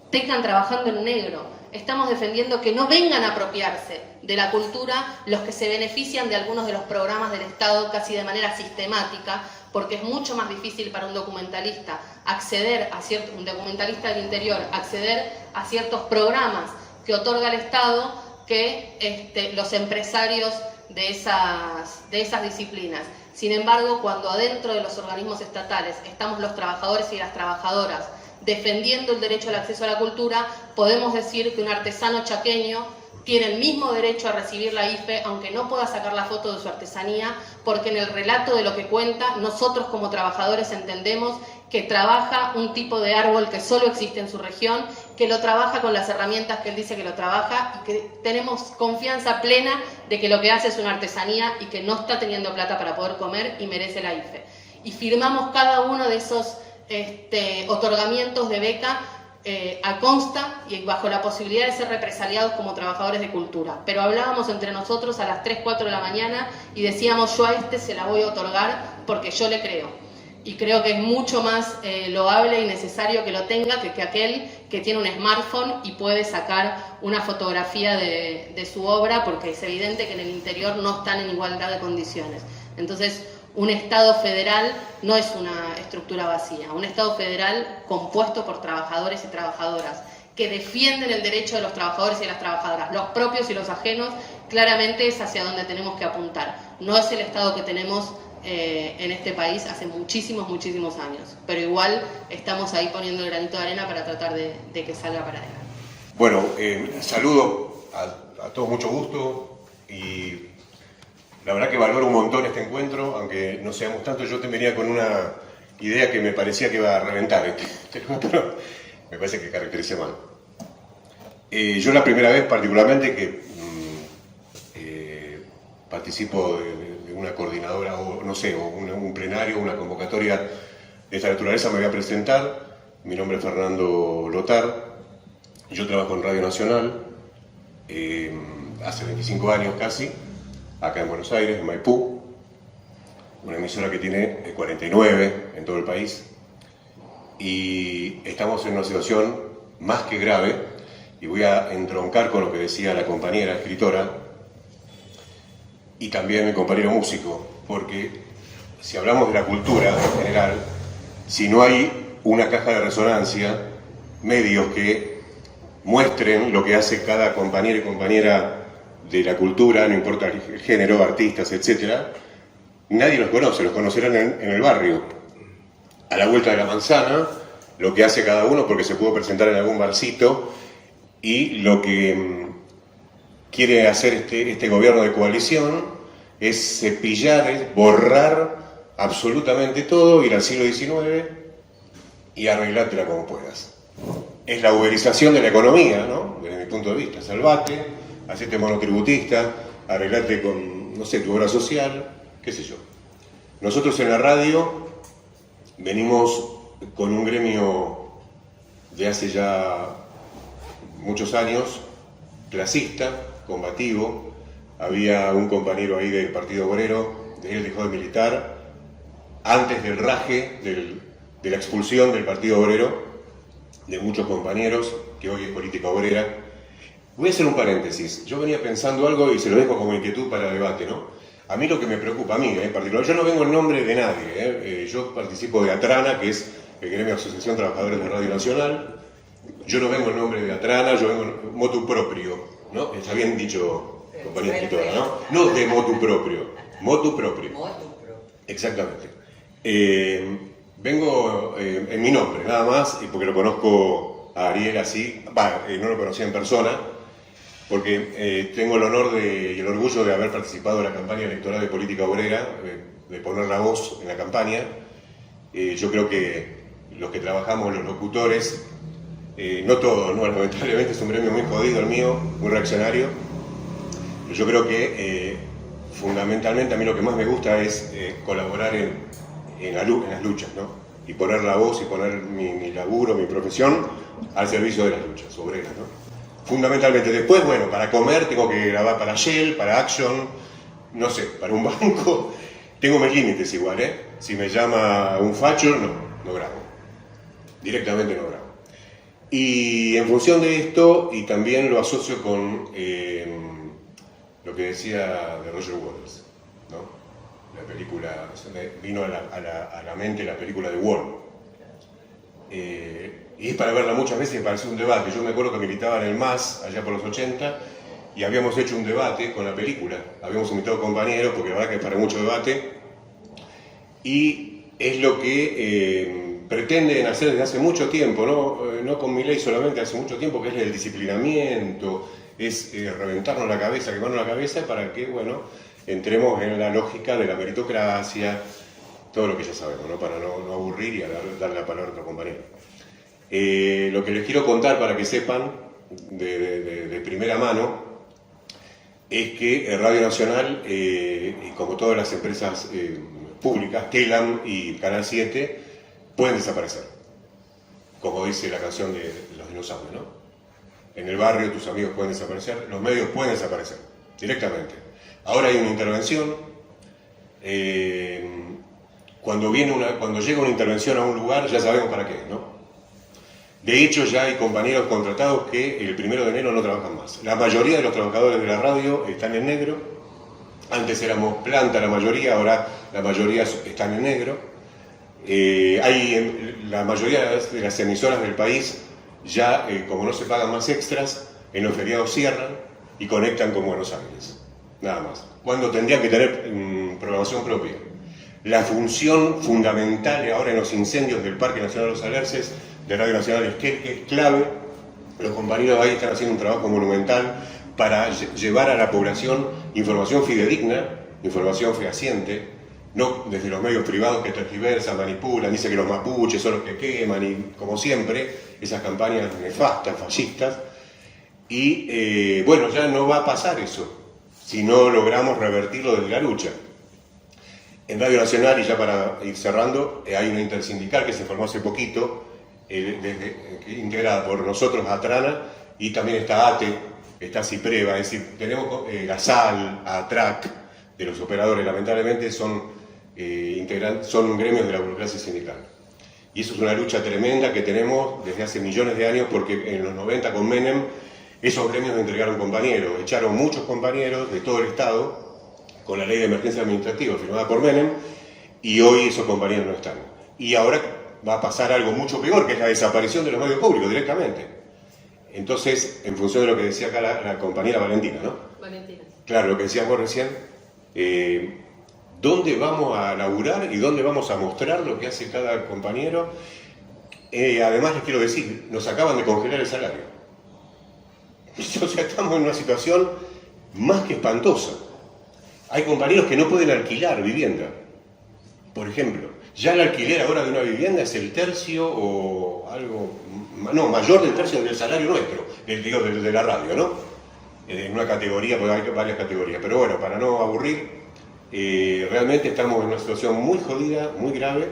tengan trabajando en negro, estamos defendiendo que no vengan a apropiarse de la cultura los que se benefician de algunos de los programas del Estado casi de manera sistemática, porque es mucho más difícil para un documentalista acceder a un documentalista del interior, acceder a ciertos programas que otorga el Estado que los empresarios de esas disciplinas. Sin embargo, cuando adentro de los organismos estatales estamos los trabajadores y las trabajadoras defendiendo el derecho al acceso a la cultura, podemos decir que un artesano chaqueño tiene el mismo derecho a recibir la IFE, aunque no pueda sacar la foto de su artesanía, porque en el relato de lo que cuenta, nosotros como trabajadores entendemos que trabaja un tipo de árbol que solo existe en su región, que lo trabaja con las herramientas que él dice que lo trabaja y que tenemos confianza plena de que lo que hace es una artesanía y que no está teniendo plata para poder comer y merece la IFE. Y firmamos cada uno de esos otorgamientos de beca a consta y bajo la posibilidad de ser represaliados como trabajadores de cultura. Pero hablábamos entre nosotros a las 3, 4 de la mañana y decíamos, yo a este se la voy a otorgar porque yo le creo. Y creo que es mucho más loable y necesario que lo tenga que aquel que tiene un smartphone y puede sacar una fotografía de su obra, porque es evidente que en el interior no están en igualdad de condiciones. Entonces, un Estado federal no es una estructura vacía, un Estado federal compuesto por trabajadores y trabajadoras que defienden el derecho de los trabajadores y las trabajadoras, los propios y los ajenos, claramente es hacia donde tenemos que apuntar. No es el Estado que tenemos en este país hace muchísimos años, pero igual estamos ahí poniendo el granito de arena para tratar de que salga para adelante. Bueno, saludo a todos, mucho gusto, y la verdad que valoro un montón este encuentro, aunque no seamos tanto. Yo te venía con una idea que me parecía que iba a reventar, pero me parece que caractericé mal. Yo la primera vez particularmente que participo de una coordinadora, o no sé, o un plenario, una convocatoria de esta naturaleza, me voy a presentar. Mi nombre es Fernando Lotar, yo trabajo en Radio Nacional, hace 25 años casi, acá en Buenos Aires, en Maipú, una emisora que tiene 49 en todo el país, y estamos en una situación más que grave, y voy a entroncar con lo que decía la compañera escritora y también mi compañero músico, porque si hablamos de la cultura en general, si no hay una caja de resonancia, medios que muestren lo que hace cada compañero y compañera de la cultura, no importa el género, artistas, etc., nadie los conoce, los conocerán en el barrio, a la vuelta de la manzana, lo que hace cada uno porque se pudo presentar en algún barcito, y lo que quiere hacer este gobierno de coalición es cepillar, es borrar absolutamente todo, ir al siglo XIX y arreglártela como puedas. Es la uberización de la economía, ¿no? Desde mi punto de vista. Salvate, hacete monotributista, arreglate con, no sé, tu obra social, qué sé yo. Nosotros en la radio venimos con un gremio de hace ya muchos años, clasista, combativo, había un compañero ahí del Partido Obrero, él dejó de militar antes del raje de la expulsión del Partido Obrero de muchos compañeros, que hoy es política obrera. Voy a hacer un paréntesis. Yo venía pensando algo y se lo dejo como inquietud para debate, ¿no? A mí lo que me preocupa, a mí en particular, yo no vengo en nombre de nadie, yo participo de ATRANA, que es el gremio Asociación Trabajadores de Radio Nacional. Yo no vengo en nombre de ATRANA, yo vengo en motu proprio, ¿no? Está bien dicho, compañía escritora, ¿no? No de motu proprio, motu proprio. Exactamente. Vengo en mi nombre, nada más, y porque lo conozco a Ariel así, no lo conocía en persona, porque tengo el honor y el orgullo de haber participado en la campaña electoral de política obrera, de poner la voz en la campaña. Yo creo que los que trabajamos, los locutores, no todos, ¿no? Lamentablemente es un gremio muy jodido el mío, muy reaccionario, pero yo creo que fundamentalmente a mí lo que más me gusta es colaborar en las luchas, ¿no? Y poner la voz y poner mi laburo, mi profesión al servicio de las luchas obreras, ¿no? Fundamentalmente. Después, bueno, para comer tengo que grabar para Shell, para Action, no sé, para un banco. Tengo mis límites igual, ¿eh? Si me llama un facho, no grabo. Directamente no grabo. Y en función de esto, y también lo asocio con lo que decía de Roger Waters, ¿no? La película, me vino a la mente la película de Wall. Y es para verla muchas veces y para hacer un debate. Yo me acuerdo que militaba en el MAS, allá por los 80, y habíamos hecho un debate con la película. Habíamos invitado compañeros, porque la verdad que es para mucho debate. Y es lo que pretenden hacer desde hace mucho tiempo, no con Milei solamente, hace mucho tiempo, que es el disciplinamiento, es reventarnos la cabeza, quemarnos la cabeza, para que, bueno, entremos en la lógica de la meritocracia, todo lo que ya sabemos, ¿no? Para no aburrir y darle la palabra a otro compañero. Lo que les quiero contar para que sepan de primera mano es que Radio Nacional, como todas las empresas públicas, Telam y Canal 7, pueden desaparecer, como dice la canción de los dinosaurios, ¿no? En el barrio tus amigos pueden desaparecer, los medios pueden desaparecer directamente. Ahora hay una intervención. Cuando llega una intervención a un lugar ya sabemos para qué, ¿no? De hecho ya hay compañeros contratados que el 1 de enero no trabajan más. La mayoría de los trabajadores de la radio están en negro. Antes éramos planta la mayoría, ahora la mayoría están en negro. La mayoría de las emisoras del país ya, como no se pagan más extras, en los feriados cierran y conectan con Buenos Aires. Nada más. Cuando tendrían que tener programación propia. La función fundamental ahora en los incendios del Parque Nacional de los Alerces de Radio Nacional es clave. Los compañeros ahí están haciendo un trabajo monumental para llevar a la población información fidedigna, información fehaciente, no desde los medios privados que tergiversan, manipulan, dicen que los mapuches son los que queman, y como siempre, esas campañas nefastas, fascistas. Y bueno, ya no va a pasar eso si no logramos revertirlo desde la lucha. En Radio Nacional, y ya para ir cerrando, hay una intersindical que se formó hace poquito, integrada por nosotros, ATRANA, y también está ATE, está CIPREVA, es decir, tenemos la SAL, ATRAC, de los operadores, lamentablemente son gremios de la burocracia sindical. Y eso es una lucha tremenda que tenemos desde hace millones de años, porque en los 90 con Menem, esos gremios entregaron compañeros, echaron muchos compañeros de todo el Estado, con la ley de emergencia administrativa firmada por Menem, y hoy esos compañeros no están. Y ahora va a pasar algo mucho peor, que es la desaparición de los medios públicos directamente. Entonces, en función de lo que decía acá la compañera Valentina, ¿no? Valentina. Claro, lo que decías vos recién, ¿dónde vamos a laburar y dónde vamos a mostrar lo que hace cada compañero? Además, les quiero decir, nos acaban de congelar el salario. O sea, estamos en una situación más que espantosa. Hay compañeros que no pueden alquilar vivienda. Por ejemplo, ya el alquiler ahora de una vivienda es el tercio o algo, no, mayor del tercio del salario nuestro, de la radio, ¿no? En una categoría, porque hay varias categorías. Pero bueno, para no aburrir, realmente estamos en una situación muy jodida, muy grave.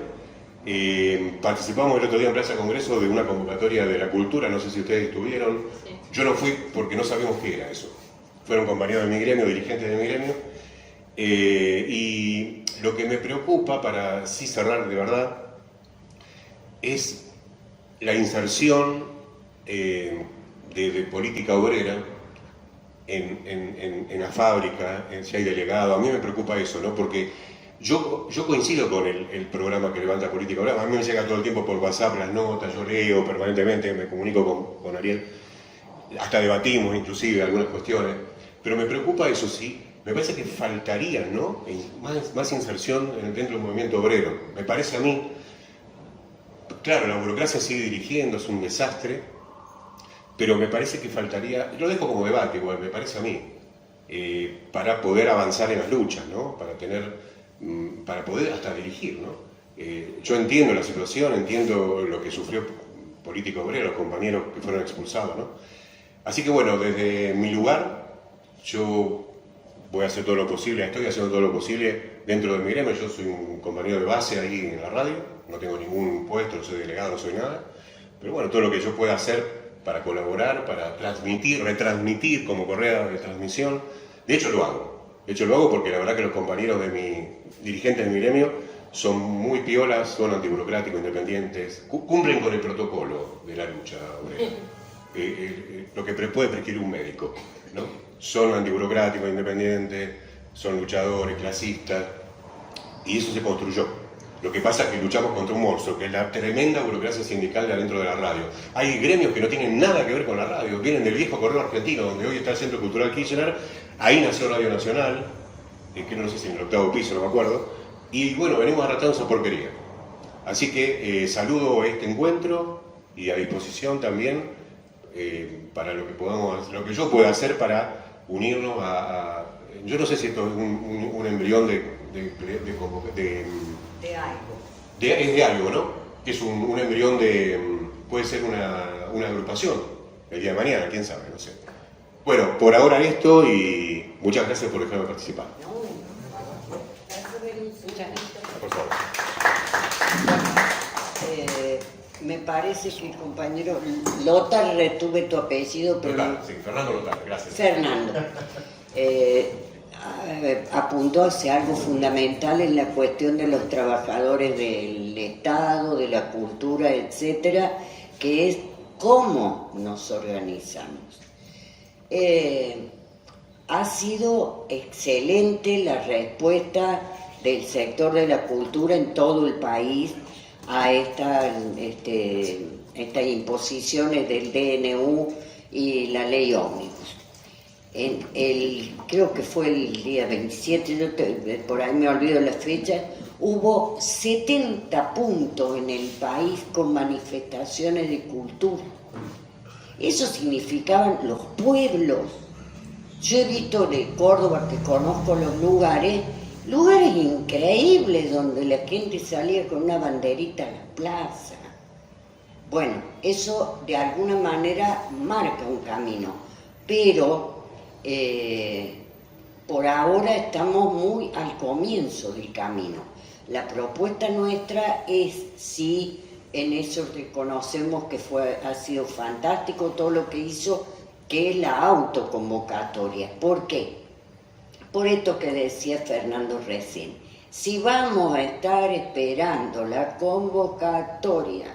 Participamos el otro día en Plaza Congreso de una convocatoria de la cultura, no sé si ustedes estuvieron. Sí. Yo no fui porque no sabíamos qué era eso. fueron compañeros de mi gremio, dirigentes de mi gremio, y lo que me preocupa, para sí cerrar de verdad, es la inserción de política obrera en la fábrica, si hay delegado. A mí me preocupa eso, ¿no? Porque yo coincido con el programa que levanta Política Obrera. A mí me llega todo el tiempo por WhatsApp las notas, yo leo permanentemente, me comunico con Ariel, hasta debatimos inclusive algunas cuestiones, pero me preocupa eso, sí. Me parece que faltaría, ¿no?, más inserción dentro del movimiento obrero. Me parece a mí, claro, la burocracia sigue dirigiendo, es un desastre, pero me parece que faltaría, lo dejo como debate igual, me parece a mí, para poder avanzar en las luchas, ¿no?, para poder hasta dirigir, ¿no? Yo entiendo la situación, entiendo lo que sufrió Política Obrera, los compañeros que fueron expulsados, ¿no? Así que bueno, desde mi lugar, yo voy a hacer todo lo posible, estoy haciendo todo lo posible dentro de mi gremio. Yo soy un compañero de base ahí en la radio, no tengo ningún puesto, no soy delegado, no soy nada, pero bueno, todo lo que yo pueda hacer para colaborar, para transmitir, retransmitir como correa de transmisión, de hecho lo hago porque la verdad que los compañeros de dirigentes de mi gremio son muy piolas, son antiburocráticos, independientes, cumplen con el protocolo de la lucha obrera, lo que puede prescribir un médico, ¿no? Son antiburocráticos, independientes, son luchadores, clasistas, y eso se construyó. Lo que pasa es que luchamos contra un monstruo, que es la tremenda burocracia sindical de adentro de la radio. Hay gremios que no tienen nada que ver con la radio, vienen del viejo correo argentino, donde hoy está el Centro Cultural Kirchner, ahí nació Radio Nacional, que no sé si en el 8º piso, no me acuerdo, y bueno, venimos arrastrando esa porquería. Así que saludo este encuentro y a disposición también para lo que yo pueda hacer para unirnos yo no sé si esto es un embrión de algo. Es de algo, ¿no? Que es un embrión puede ser una agrupación el día de mañana, quién sabe, no sé. Bueno, por ahora esto y muchas gracias por dejarme participar. Por favor. Me parece que el compañero Lothar, retuve tu apellido, pero... Lothar, sí, Fernando Lothar, gracias. Fernando. Apuntó hacia algo fundamental en la cuestión de los trabajadores del Estado, de la cultura, etcétera, que es cómo nos organizamos. Ha sido excelente la respuesta del sector de la cultura en todo el país a estas imposiciones del DNU y la ley ómnibus. Creo que fue el día 27, por ahí me olvido la fecha, hubo 70 puntos en el país con manifestaciones de cultura. Eso significaban los pueblos. Yo he visto de Córdoba, que conozco los lugares increíbles donde la gente salía con una banderita a la plaza. Bueno, eso de alguna manera marca un camino, pero por ahora estamos muy al comienzo del camino. La propuesta nuestra es, sí, en eso reconocemos que ha sido fantástico todo lo que hizo, que es la autoconvocatoria. ¿Por qué? Por esto que decía Fernando recién. Si vamos a estar esperando la convocatoria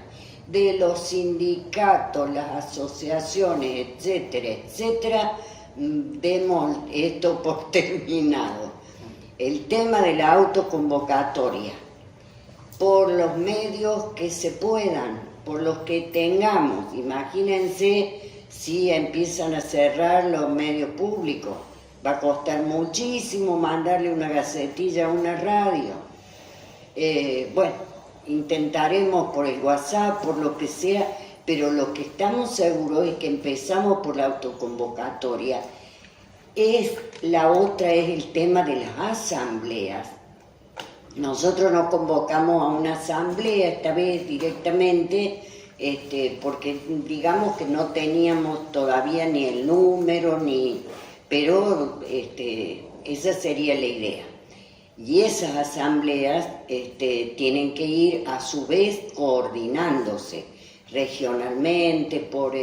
de los sindicatos, las asociaciones, etcétera, etcétera, demos esto por terminado. El tema de la autoconvocatoria, por los medios que se puedan, por los que tengamos. Imagínense si empiezan a cerrar los medios públicos. Va a costar muchísimo mandarle una gacetilla a una radio. Bueno, intentaremos por el WhatsApp, por lo que sea, pero lo que estamos seguros es que empezamos por la autoconvocatoria. La otra es el tema de las asambleas. Nosotros nos convocamos a una asamblea esta vez directamente, porque digamos que no teníamos todavía ni el número, pero esa sería la idea. Y esas asambleas tienen que ir a su vez coordinándose regionalmente por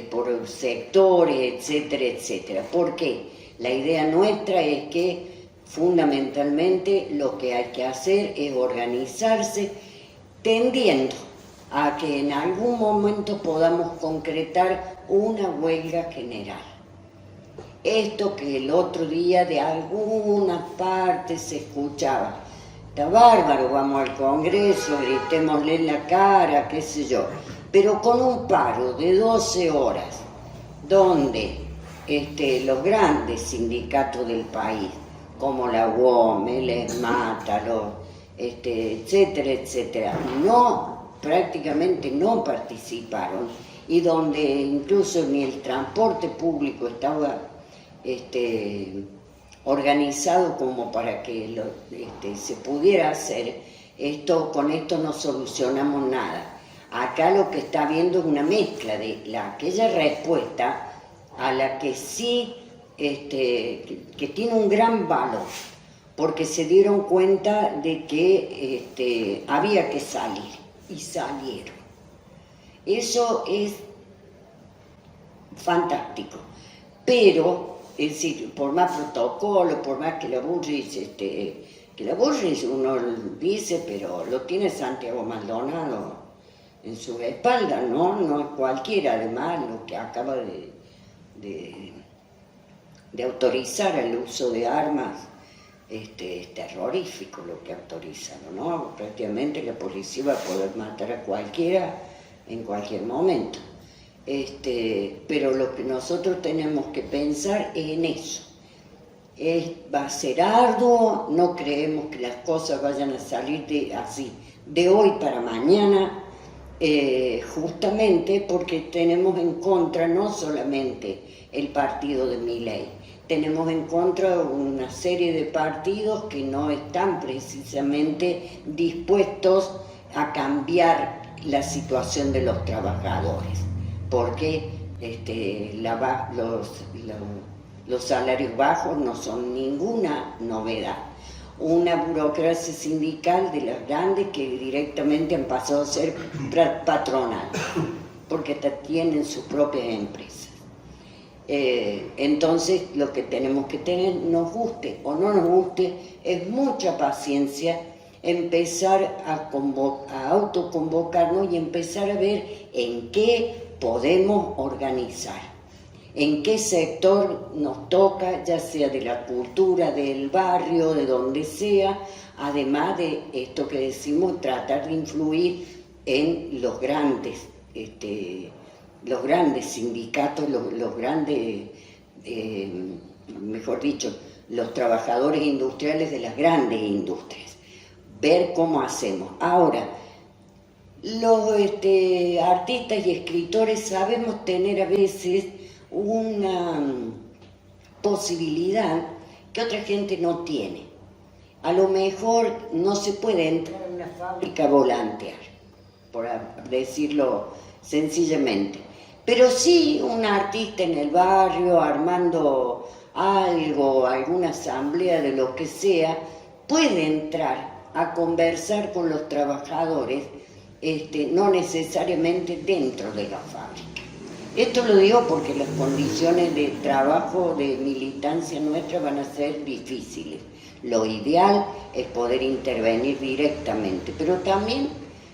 por sectores, etcétera, etcétera. ¿Por qué? La idea nuestra es que fundamentalmente lo que hay que hacer es organizarse tendiendo a que en algún momento podamos concretar una huelga general. Esto que el otro día de algunas partes se escuchaba, está bárbaro, vamos al Congreso, gritémosle en la cara, qué sé yo, pero con un paro de 12 horas, donde los grandes sindicatos del país, como la UOM, el ESMATA, etcétera, etcétera, prácticamente no participaron, y donde incluso ni el transporte público estaba organizado como para que se pudiera hacer, con esto no solucionamos nada. Acá lo que está habiendo es una mezcla de aquella respuesta a la que sí, que tiene un gran valor, porque se dieron cuenta de que había que salir, y salieron. Eso es fantástico, pero, es decir, por más protocolo, por más que la Burris uno dice, pero lo tiene Santiago Maldonado en su espalda, no es cualquiera, además lo que acaba de autorizar el uso de armas es terrorífico lo que autorizaron, ¿no? Prácticamente la policía va a poder matar a cualquiera en cualquier momento. Pero lo que nosotros tenemos que pensar es en eso. Va a ser arduo, no creemos que las cosas vayan a salir así de hoy para mañana, justamente porque tenemos en contra no solamente el partido de Milei, tenemos en contra una serie de partidos que no están precisamente dispuestos a cambiar la situación de los trabajadores, porque los salarios bajos no son ninguna novedad. Una burocracia sindical de las grandes que directamente han pasado a ser patronal, porque tienen sus propias empresas. Entonces lo que tenemos que tener, nos guste o no nos guste, es mucha paciencia, empezar a autoconvocarnos y empezar a ver en qué podemos organizar, en qué sector nos toca, ya sea de la cultura, del barrio, de donde sea, además de esto que decimos, tratar de influir en los grandes sindicatos, los grandes, mejor dicho, los trabajadores industriales de las grandes industrias, ver cómo hacemos. Ahora, los artistas y escritores sabemos tener a veces una posibilidad que otra gente no tiene. A lo mejor no se puede entrar a una fábrica a volantear, por decirlo sencillamente, pero sí un artista en el barrio armando algo, alguna asamblea de lo que sea, puede entrar a conversar con los trabajadores, no necesariamente dentro de la fábrica. Esto lo digo porque las condiciones de trabajo, de militancia nuestra van a ser difíciles. Lo ideal es poder intervenir directamente, pero también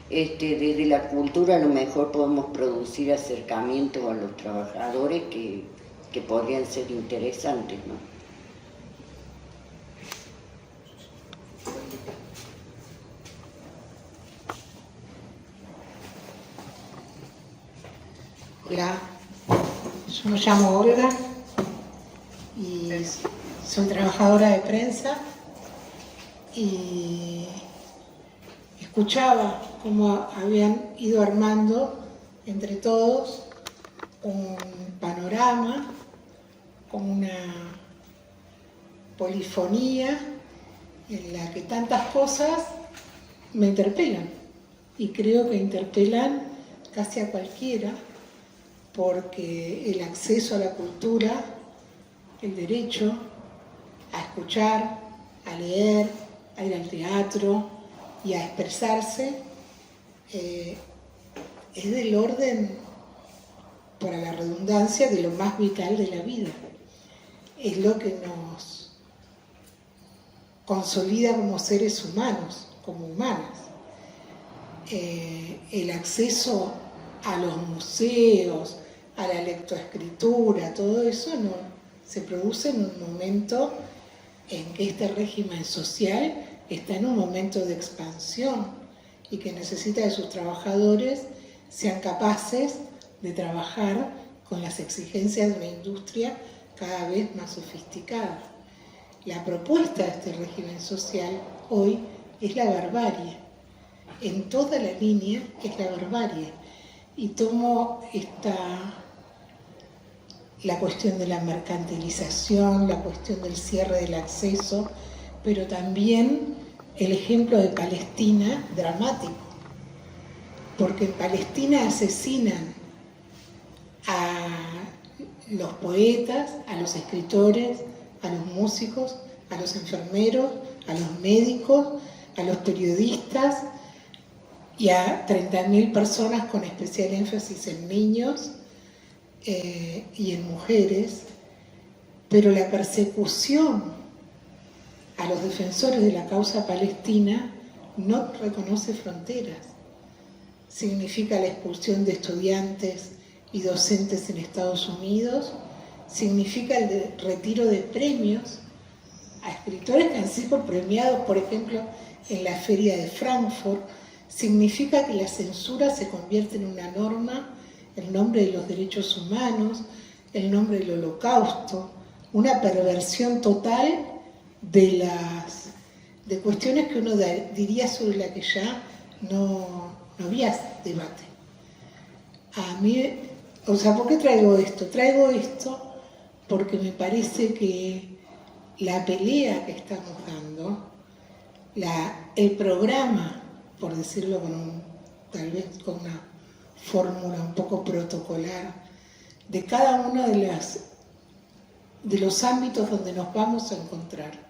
desde la cultura a lo mejor podemos producir acercamientos a los trabajadores que podrían ser interesantes, ¿no? Hola, yo me llamo Olga y soy trabajadora de prensa y escuchaba cómo habían ido armando entre todos un panorama con una polifonía en la que tantas cosas me interpelan y creo que interpelan casi a cualquiera, porque el acceso a la cultura, el derecho a escuchar, a leer, a ir al teatro y a expresarse, es del orden para la redundancia, de lo más vital de la vida. Es lo que nos consolida como seres humanos, como humanas. El acceso a los museos, a la lectoescritura, todo eso no se produce en un momento en que este régimen social está en un momento de expansión y que necesita que sus trabajadores sean capaces de trabajar con las exigencias de una industria cada vez más sofisticada. La propuesta de este régimen social hoy es la barbarie. En toda la línea es la barbarie. Y tomo la cuestión de la mercantilización, la cuestión del cierre del acceso, pero también el ejemplo de Palestina, dramático. Porque en Palestina asesinan a los poetas, a los escritores, a los músicos, a los enfermeros, a los médicos, a los periodistas y a 30.000 personas, con especial énfasis en niños y en mujeres. Pero la persecución a los defensores de la causa palestina no reconoce fronteras. Significa la expulsión de estudiantes y docentes en Estados Unidos, significa el retiro de premios a escritores que han sido premiados, por ejemplo, en la Feria de Frankfurt, significa que la censura se convierte en una norma en nombre de los derechos humanos, en nombre del Holocausto, una perversión total de cuestiones que uno diría sobre la que ya no había debate. A mí, ¿por qué traigo esto? Traigo esto porque me parece que la pelea que estamos dando, el programa, por decirlo tal vez con una fórmula un poco protocolar, de cada uno de los ámbitos donde nos vamos a encontrar.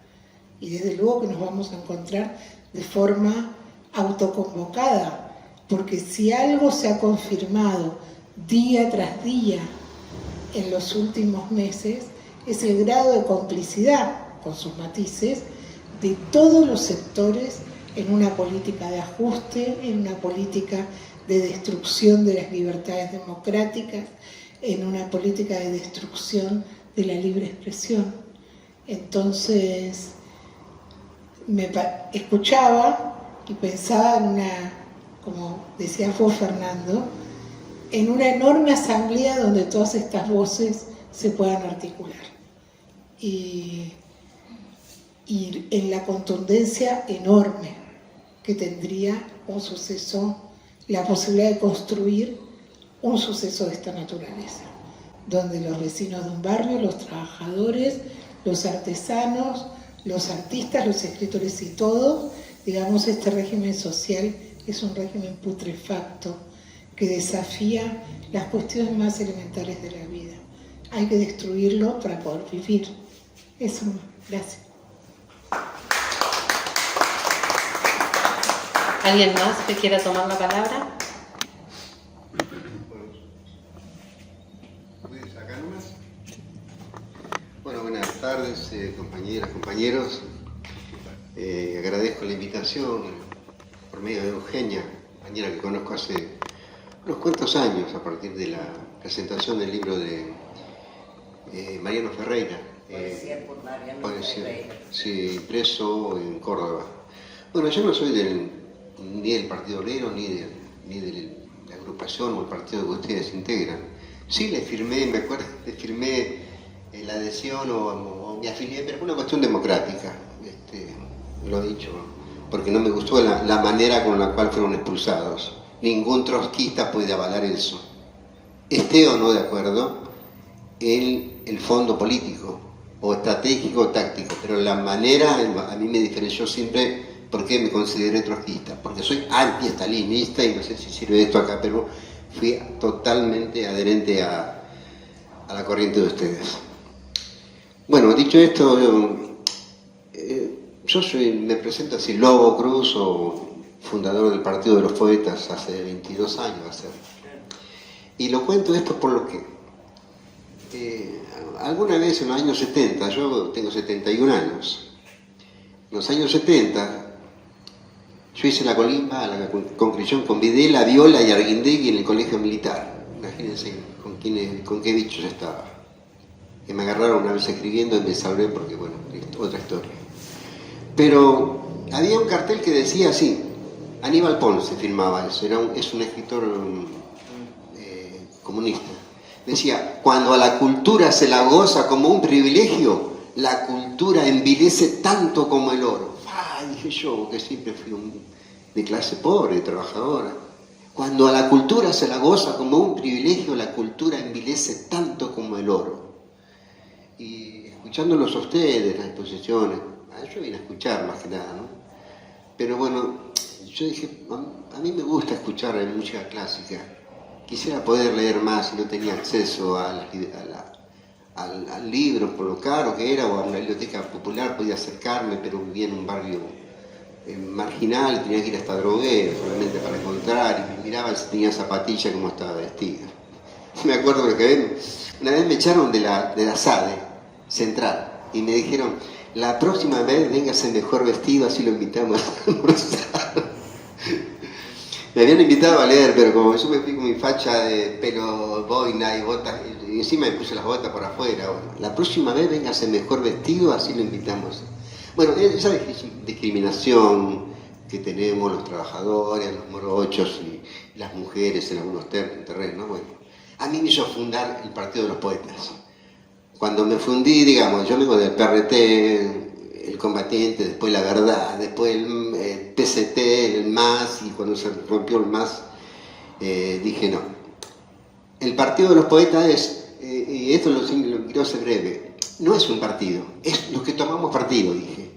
Y desde luego que nos vamos a encontrar de forma autoconvocada, porque si algo se ha confirmado día tras día en los últimos meses, es el grado de complicidad, con sus matices, de todos los sectores en una política de ajuste, en una política de destrucción de las libertades democráticas, en una política de destrucción de la libre expresión. Entonces, escuchaba y pensaba como decía Fernando, en una enorme asamblea donde todas estas voces se puedan articular. Y en la contundencia enorme que tendría un suceso, la posibilidad de construir un suceso de esta naturaleza, donde los vecinos de un barrio, los trabajadores, los artesanos, los artistas, los escritores y todos, digamos, este régimen social es un régimen putrefacto que desafía las cuestiones más elementales de la vida. Hay que destruirlo para poder vivir. Eso, gracias. ¿Alguien más que quiera tomar la palabra? ¿Puedes acá nomás? Bueno, buenas tardes, compañeras, compañeros. Agradezco la invitación por medio de Eugenia, compañera que conozco hace unos cuantos años, a partir de la presentación del libro de Mariano Ferreira. Poesía por Mariano Ferreira. Sí, impreso en Córdoba. Bueno, yo no soy ni del Partido Obrero, ni de la agrupación o el partido que ustedes integran. Sí, me acuerdo, le firmé la adhesión o me afilié, pero por una cuestión democrática, lo he dicho, porque no me gustó la manera con la cual fueron expulsados. Ningún trotskista puede avalar eso, esté o no de acuerdo en el fondo político, o estratégico o táctico, pero la manera a mí me diferenció siempre. ¿Por qué me consideré trotskista? Porque soy anti-estalinista y no sé si sirve esto acá, pero fui totalmente adherente a la corriente de ustedes. Bueno, dicho esto, me presento así, Lobo Cruz, o fundador del Partido de los Poetas hace 22 años. Y lo cuento esto por lo que alguna vez en los años 70, yo tengo 71 años, en los años 70 yo hice la colimba, la concreción con Videla, Viola y Arguindegui en el colegio militar. Imagínense con qué bichos estaba. Que me agarraron una vez escribiendo y me salvé porque, bueno, es otra historia. Pero había un cartel que decía así, Aníbal Ponce firmaba eso, es un escritor comunista. Decía, cuando a la cultura se la goza como un privilegio, la cultura envilece tanto como el oro. Dije yo, que siempre fui de clase pobre, trabajadora. Cuando a la cultura se la goza como un privilegio, la cultura envilece tanto como el oro. Y escuchándolos a ustedes, las exposiciones, yo vine a escuchar más que nada, ¿no? Pero bueno, yo dije, a mí me gusta escuchar música clásica. Quisiera poder leer más y no tenía acceso al libro, por lo caro que era, o a una biblioteca popular podía acercarme, pero vivía en un barrio marginal, tenía que ir hasta Droguero solamente para encontrar, y me miraba si tenía zapatilla, cómo estaba vestida. Me acuerdo que una vez me echaron de la SADE Central y me dijeron, la próxima vez véngase mejor vestido, así lo invitamos a almorzar. Me habían invitado a leer, pero como yo me fui con mi facha de pelo, boina y botas, y encima me puse las botas por afuera. Bueno, la próxima vez véngase mejor vestido, así lo invitamos. Bueno, esa discriminación que tenemos los trabajadores, los morochos y las mujeres en algunos terrenos, bueno, a mí me hizo fundar el Partido de los Poetas. Cuando me fundí, digamos, yo vengo del PRT, el Combatiente, después La Verdad, después el PCT, el MAS, y cuando se rompió el MAS, dije no. El Partido de los Poetas es, y esto lo quiero hacer breve, no es un partido, es los que tomamos partido, dije.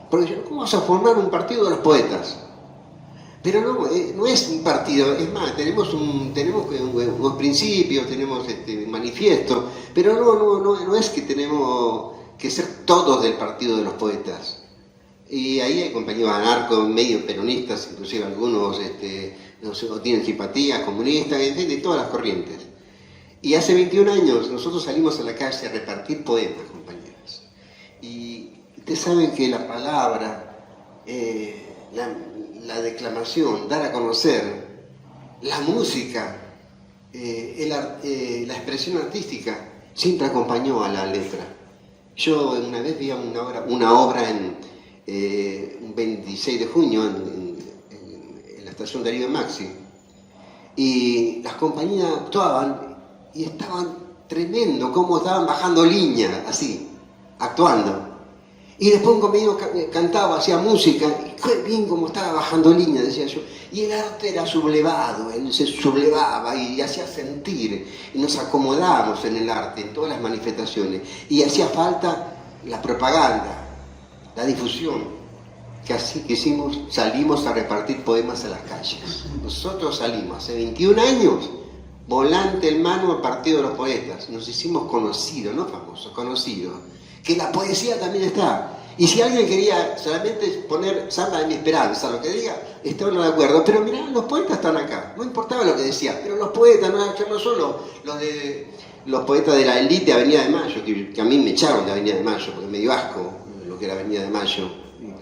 Porque yo, ¿cómo vas a formar un partido de los poetas? Pero no es un partido, es más, tenemos unos principios, tenemos un manifiesto, pero no es que tenemos que ser todos del Partido de los Poetas. Y ahí hay compañeros anarcos, medio peronistas, inclusive algunos no tienen simpatías, comunistas, en fin, de todas las corrientes. Y hace 21 años nosotros salimos a la calle a repartir poemas, compañeros. Y ustedes saben que la palabra, la declamación, dar a conocer, la música, la expresión artística, siempre acompañó a la letra. Yo una vez vi una obra en un 26 de junio en la estación Darío Maxi, y las compañías actuaban y estaban tremendo, cómo estaban bajando línea, así, actuando. Y después un compañero cantaba, hacía música, y qué bien cómo estaba bajando línea, decía yo. Y el arte era sublevado, él se sublevaba y hacía sentir, y nos acomodábamos en el arte, en todas las manifestaciones. Y hacía falta la propaganda, la difusión, que así que hicimos, salimos a repartir poemas a las calles. Nosotros salimos hace 21 años, volante en mano al Partido de los Poetas. Nos hicimos conocidos, no famosos, conocidos. Que la poesía también está. Y si alguien quería solamente poner Samba de mi esperanza, lo que diga, estaban de acuerdo. Pero mirá, los poetas están acá. No importaba lo que decía, pero los poetas, no solo los poetas de la élite de Avenida de Mayo, que a mí me echaron de Avenida de Mayo, porque me dio asco lo que era Avenida de Mayo.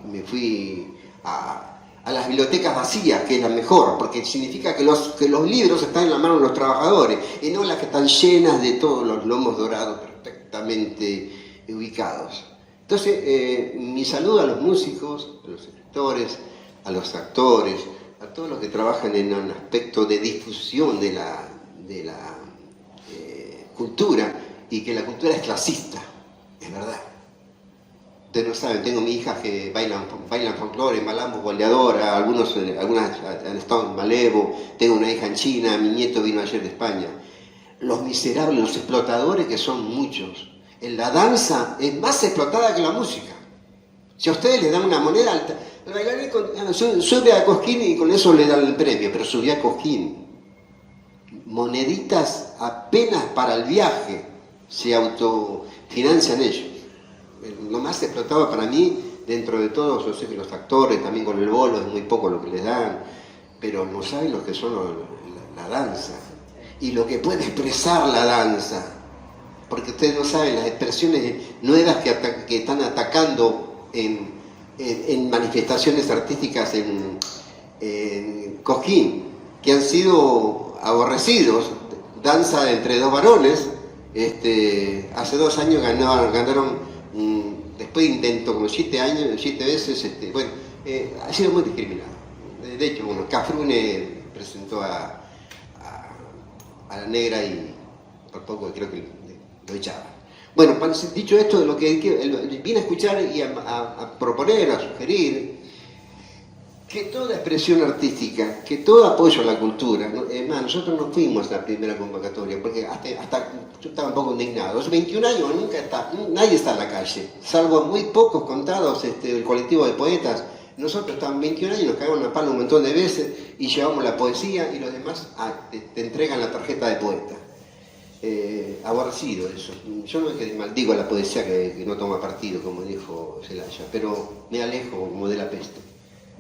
Me fui a las bibliotecas vacías, que es la mejor, porque significa que los libros están en la mano de los trabajadores, y no las que están llenas de todos los lomos dorados perfectamente ubicados. Entonces, mi saludo a los músicos, a los escritores, a los actores, a todos los que trabajan en un aspecto de difusión de la cultura, y que la cultura es clasista, es verdad. Ustedes no saben, tengo mi hija que bailan folclore, malambo, boleadora, algunas han estado en Malevo, tengo una hija en China, mi nieto vino ayer de España. Los miserables, los explotadores, que son muchos. En la danza es más explotada que la música. Si a ustedes les dan una moneda alta, el bailarín sube a Cosquín y con eso le dan el premio, pero subió a Cosquín. Moneditas apenas para el viaje se autofinancian ellos. Lo más explotado para mí, dentro de todos, yo sé que los actores también con el bolo es muy poco lo que les dan, pero no saben lo que son la danza. y lo que puede expresar la danza. Porque ustedes no saben las expresiones nuevas que están atacando en manifestaciones artísticas en Cosquín, que han sido aborrecidos. Danza entre dos varones, hace 2 años ganaron después de intento como 7 veces, bueno, ha sido muy discriminado. De hecho, bueno, Cafrune presentó a la negra y por poco creo que lo echaba. Bueno, dicho esto, de lo que vine a escuchar y a proponer, a sugerir, que toda expresión artística, que todo apoyo a la cultura, nosotros no fuimos a la primera convocatoria, porque hasta yo estaba un poco indignado. Hace 21 años nadie está en la calle, salvo muy pocos contados, el colectivo de poetas. Nosotros estamos 21 años, nos cagamos a palo un montón de veces y llevamos la poesía y los demás te entregan la tarjeta de poeta. Aborrecido eso. Yo no es que maldigo a la poesía que no toma partido, como dijo Celaya, pero me alejo como de la peste,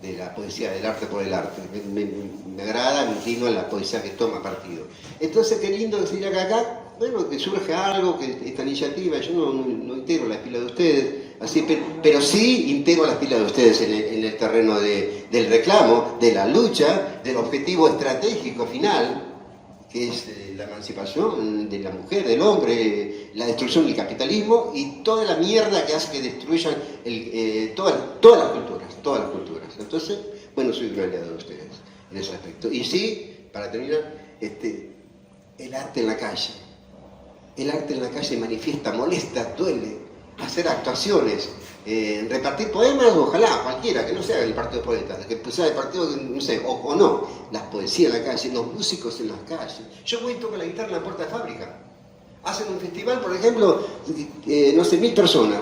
de la poesía, del arte por el arte. Me agrada, me inclino a la poesía que toma partido. Entonces, qué lindo decir acá, bueno, que surge algo, que esta iniciativa, yo no integro las pilas de ustedes, así, pero sí integro las pilas de ustedes en el terreno del reclamo, de la lucha, del objetivo estratégico final, que es la emancipación de la mujer, del hombre, la destrucción del capitalismo y toda la mierda que hace que destruyan todas las culturas. Entonces, bueno, soy un aliado de ustedes en ese aspecto. Y sí, para terminar, el arte en la calle. El arte en la calle manifiesta, molesta, duele. Hacer actuaciones, repartir poemas, ojalá, cualquiera, que no sea el partido de poetas, que sea el partido, no sé, o no, las poesías en la calle, los músicos en las calles. Yo voy y toco la guitarra en la puerta de fábrica. Hacen un festival, por ejemplo, no sé, 1000 personas,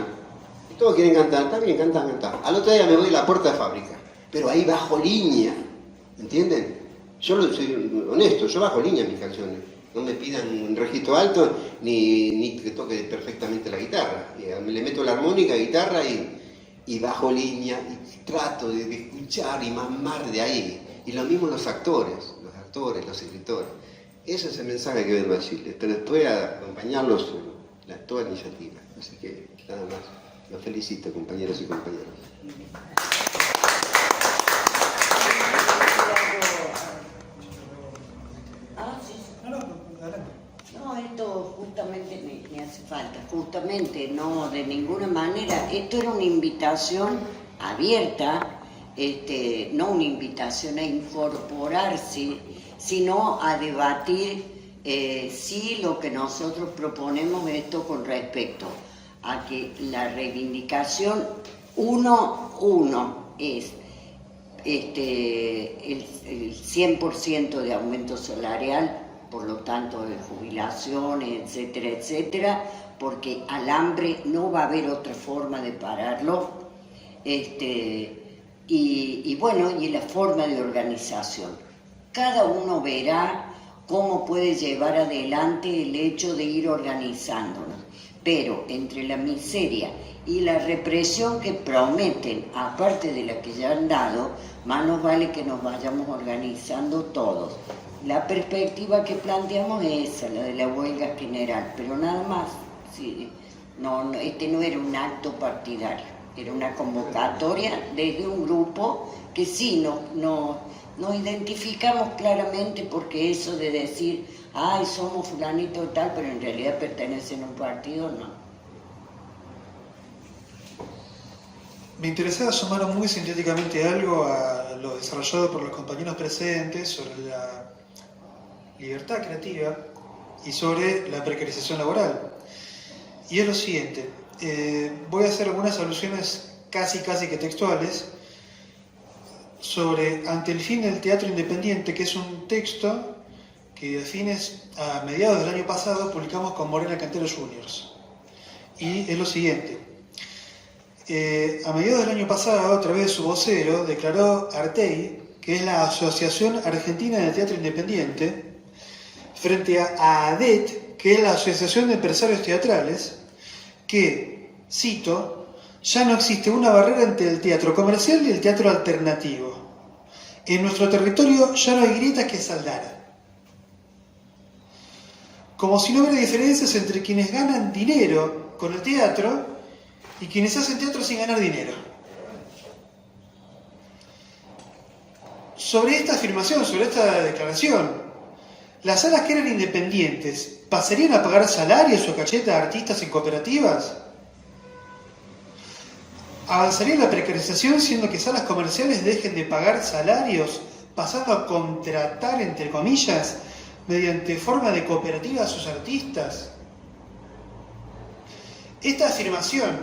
y todos quieren cantar, está bien, cantar. Al otro día me voy a la puerta de fábrica, pero ahí bajo línea, ¿entienden? Yo soy honesto, yo bajo línea en mis canciones. No me pidan un registro alto ni que toque perfectamente la guitarra. Le meto la armónica, guitarra y bajo línea y trato de escuchar y mamar de ahí. Y lo mismo los actores, los escritores. Ese es el mensaje que vengo a decirles, pero después a acompañarlos en toda la iniciativa. Así que nada más. Los felicito, compañeros y compañeras. No, esto justamente me hace falta, justamente no, de ninguna manera. Esto era una invitación abierta, no una invitación a incorporarse, sino a debatir si lo que nosotros proponemos esto con respecto a que la reivindicación uno es el 100% de aumento salarial, por lo tanto de jubilaciones, etcétera, etcétera, porque al hambre no va a haber otra forma de pararlo, y bueno, y la forma de organización. Cada uno verá cómo puede llevar adelante el hecho de ir organizándonos, pero entre la miseria y la represión que prometen, aparte de la que ya han dado, más nos vale que nos vayamos organizando todos. La perspectiva que planteamos es esa, la de la huelga general, pero nada más. Sí, no, este no era un acto partidario, era una convocatoria desde un grupo que sí nos identificamos claramente, porque eso de decir, ay, somos fulanito y tal, pero en realidad pertenecen a un partido, no. Me interesaba sumar muy sintéticamente algo a lo desarrollado por los compañeros presentes sobre la libertad creativa y sobre la precarización laboral. Y es lo siguiente, voy a hacer algunas alusiones casi que textuales sobre Ante el fin del teatro independiente, que es un texto que a mediados del año pasado publicamos con Morena Cantero Juniors. Y es lo siguiente, a mediados del año pasado, a través de su vocero, declaró Artei, que es la Asociación Argentina de Teatro Independiente, frente a ADET, que es la Asociación de Empresarios Teatrales, que, cito, ya no existe una barrera entre el teatro comercial y el teatro alternativo. En nuestro territorio ya no hay grietas que saldar. como si no hubiera diferencias entre quienes ganan dinero con el teatro y quienes hacen teatro sin ganar dinero. Sobre esta afirmación, sobre esta declaración, las salas que eran independientes, ¿pasarían a pagar salarios o cachetas a artistas en cooperativas? ¿Avanzaría la precarización siendo que salas comerciales dejen de pagar salarios, pasando a contratar, entre comillas, mediante forma de cooperativa a sus artistas? Esta afirmación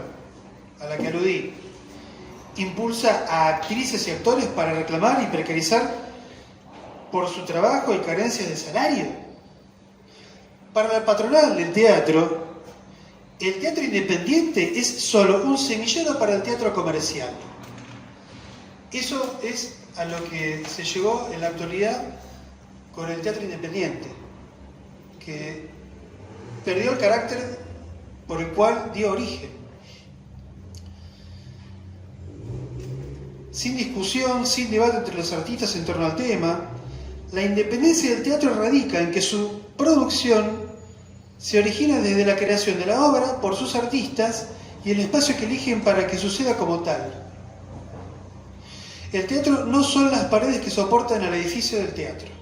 a la que aludí impulsa a actrices y actores para reclamar y precarizar por su trabajo y carencias de salario. Para la patronal del teatro, el teatro independiente es solo un semillero para el teatro comercial. Eso es a lo que se llegó en la actualidad con el teatro independiente, que perdió el carácter por el cual dio origen. Sin discusión, sin debate entre los artistas en torno al tema, la independencia del teatro radica en que su producción se origina desde la creación de la obra por sus artistas y el espacio que eligen para que suceda como tal. El teatro no son las paredes que soportan al edificio del teatro.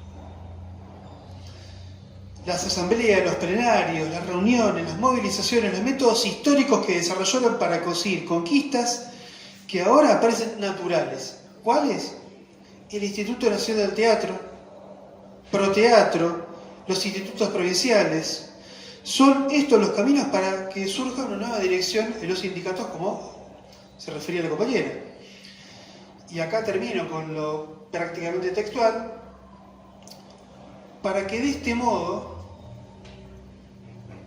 Las asambleas, los plenarios, las reuniones, las movilizaciones, los métodos históricos que desarrollaron para conseguir conquistas que ahora parecen naturales. ¿Cuáles? El Instituto Nacional del Teatro, Proteatro, los institutos provinciales. Son estos los caminos para que surja una nueva dirección en los sindicatos, como se refería la compañera. Y acá termino con lo prácticamente textual, para que de este modo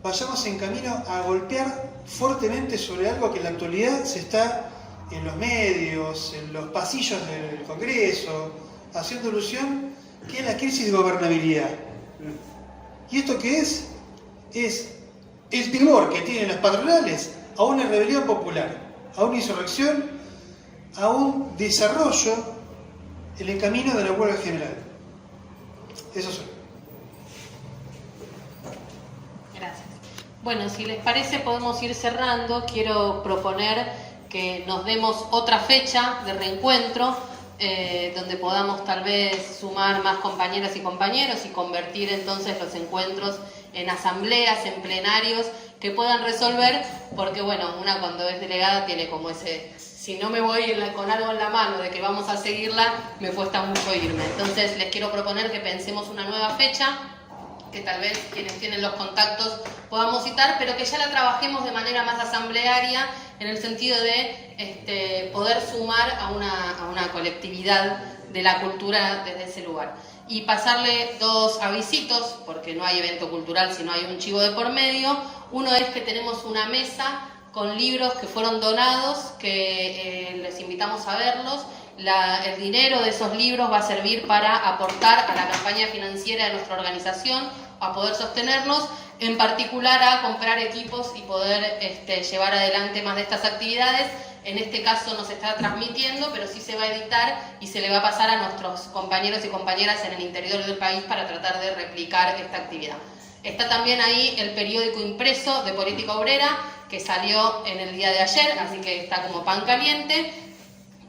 vayamos en camino a golpear fuertemente sobre algo que en la actualidad se está en los medios, en los pasillos del Congreso, haciendo alusión, que es la crisis de gobernabilidad. ¿Y esto qué es? Es el temor que tienen las patronales a una rebelión popular, a una insurrección, a un desarrollo en el camino de la huelga general. Eso son. Gracias. Bueno, si les parece podemos ir cerrando. Quiero proponer que nos demos otra fecha de reencuentro, donde podamos tal vez sumar más compañeras y compañeros y convertir entonces los encuentros en asambleas, en plenarios, que puedan resolver, porque bueno, una cuando es delegada tiene como ese, si no me voy con algo en la mano de que vamos a seguirla, me cuesta mucho irme. Entonces les quiero proponer que pensemos una nueva fecha, que tal vez quienes tienen los contactos podamos citar, pero que ya la trabajemos de manera más asamblearia, en el sentido de poder sumar a una colectividad de la cultura desde ese lugar. Y pasarle dos avisitos, porque no hay evento cultural si no hay un chivo de por medio. Uno es que tenemos una mesa con libros que fueron donados, que les invitamos a verlos. El dinero de esos libros va a servir para aportar a la campaña financiera de nuestra organización, a poder sostenernos, en particular a comprar equipos y poder llevar adelante más de estas actividades. En este caso no se está transmitiendo, pero sí se va a editar y se le va a pasar a nuestros compañeros y compañeras en el interior del país para tratar de replicar esta actividad. Está también ahí el periódico impreso de Política Obrera, que salió en el día de ayer, así que está como pan caliente.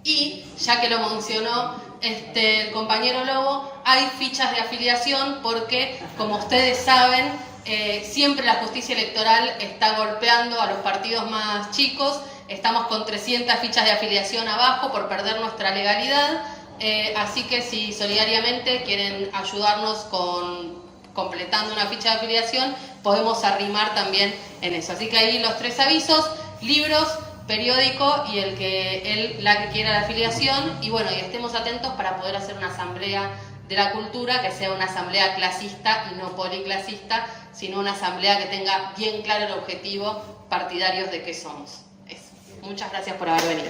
Y, ya que lo mencionó el compañero Lobo, hay fichas de afiliación porque, como ustedes saben, siempre la justicia electoral está golpeando a los partidos más chicos. Estamos con 300 fichas de afiliación abajo por perder nuestra legalidad, así que si solidariamente quieren ayudarnos con completando una ficha de afiliación, podemos arrimar también en eso. Así que ahí los tres avisos: libros, periódico y la que quiera la afiliación. Y bueno, y estemos atentos para poder hacer una asamblea de la cultura que sea una asamblea clasista y no policlasista, sino una asamblea que tenga bien claro el objetivo, partidarios de qué somos. Eso. Muchas gracias por haber venido.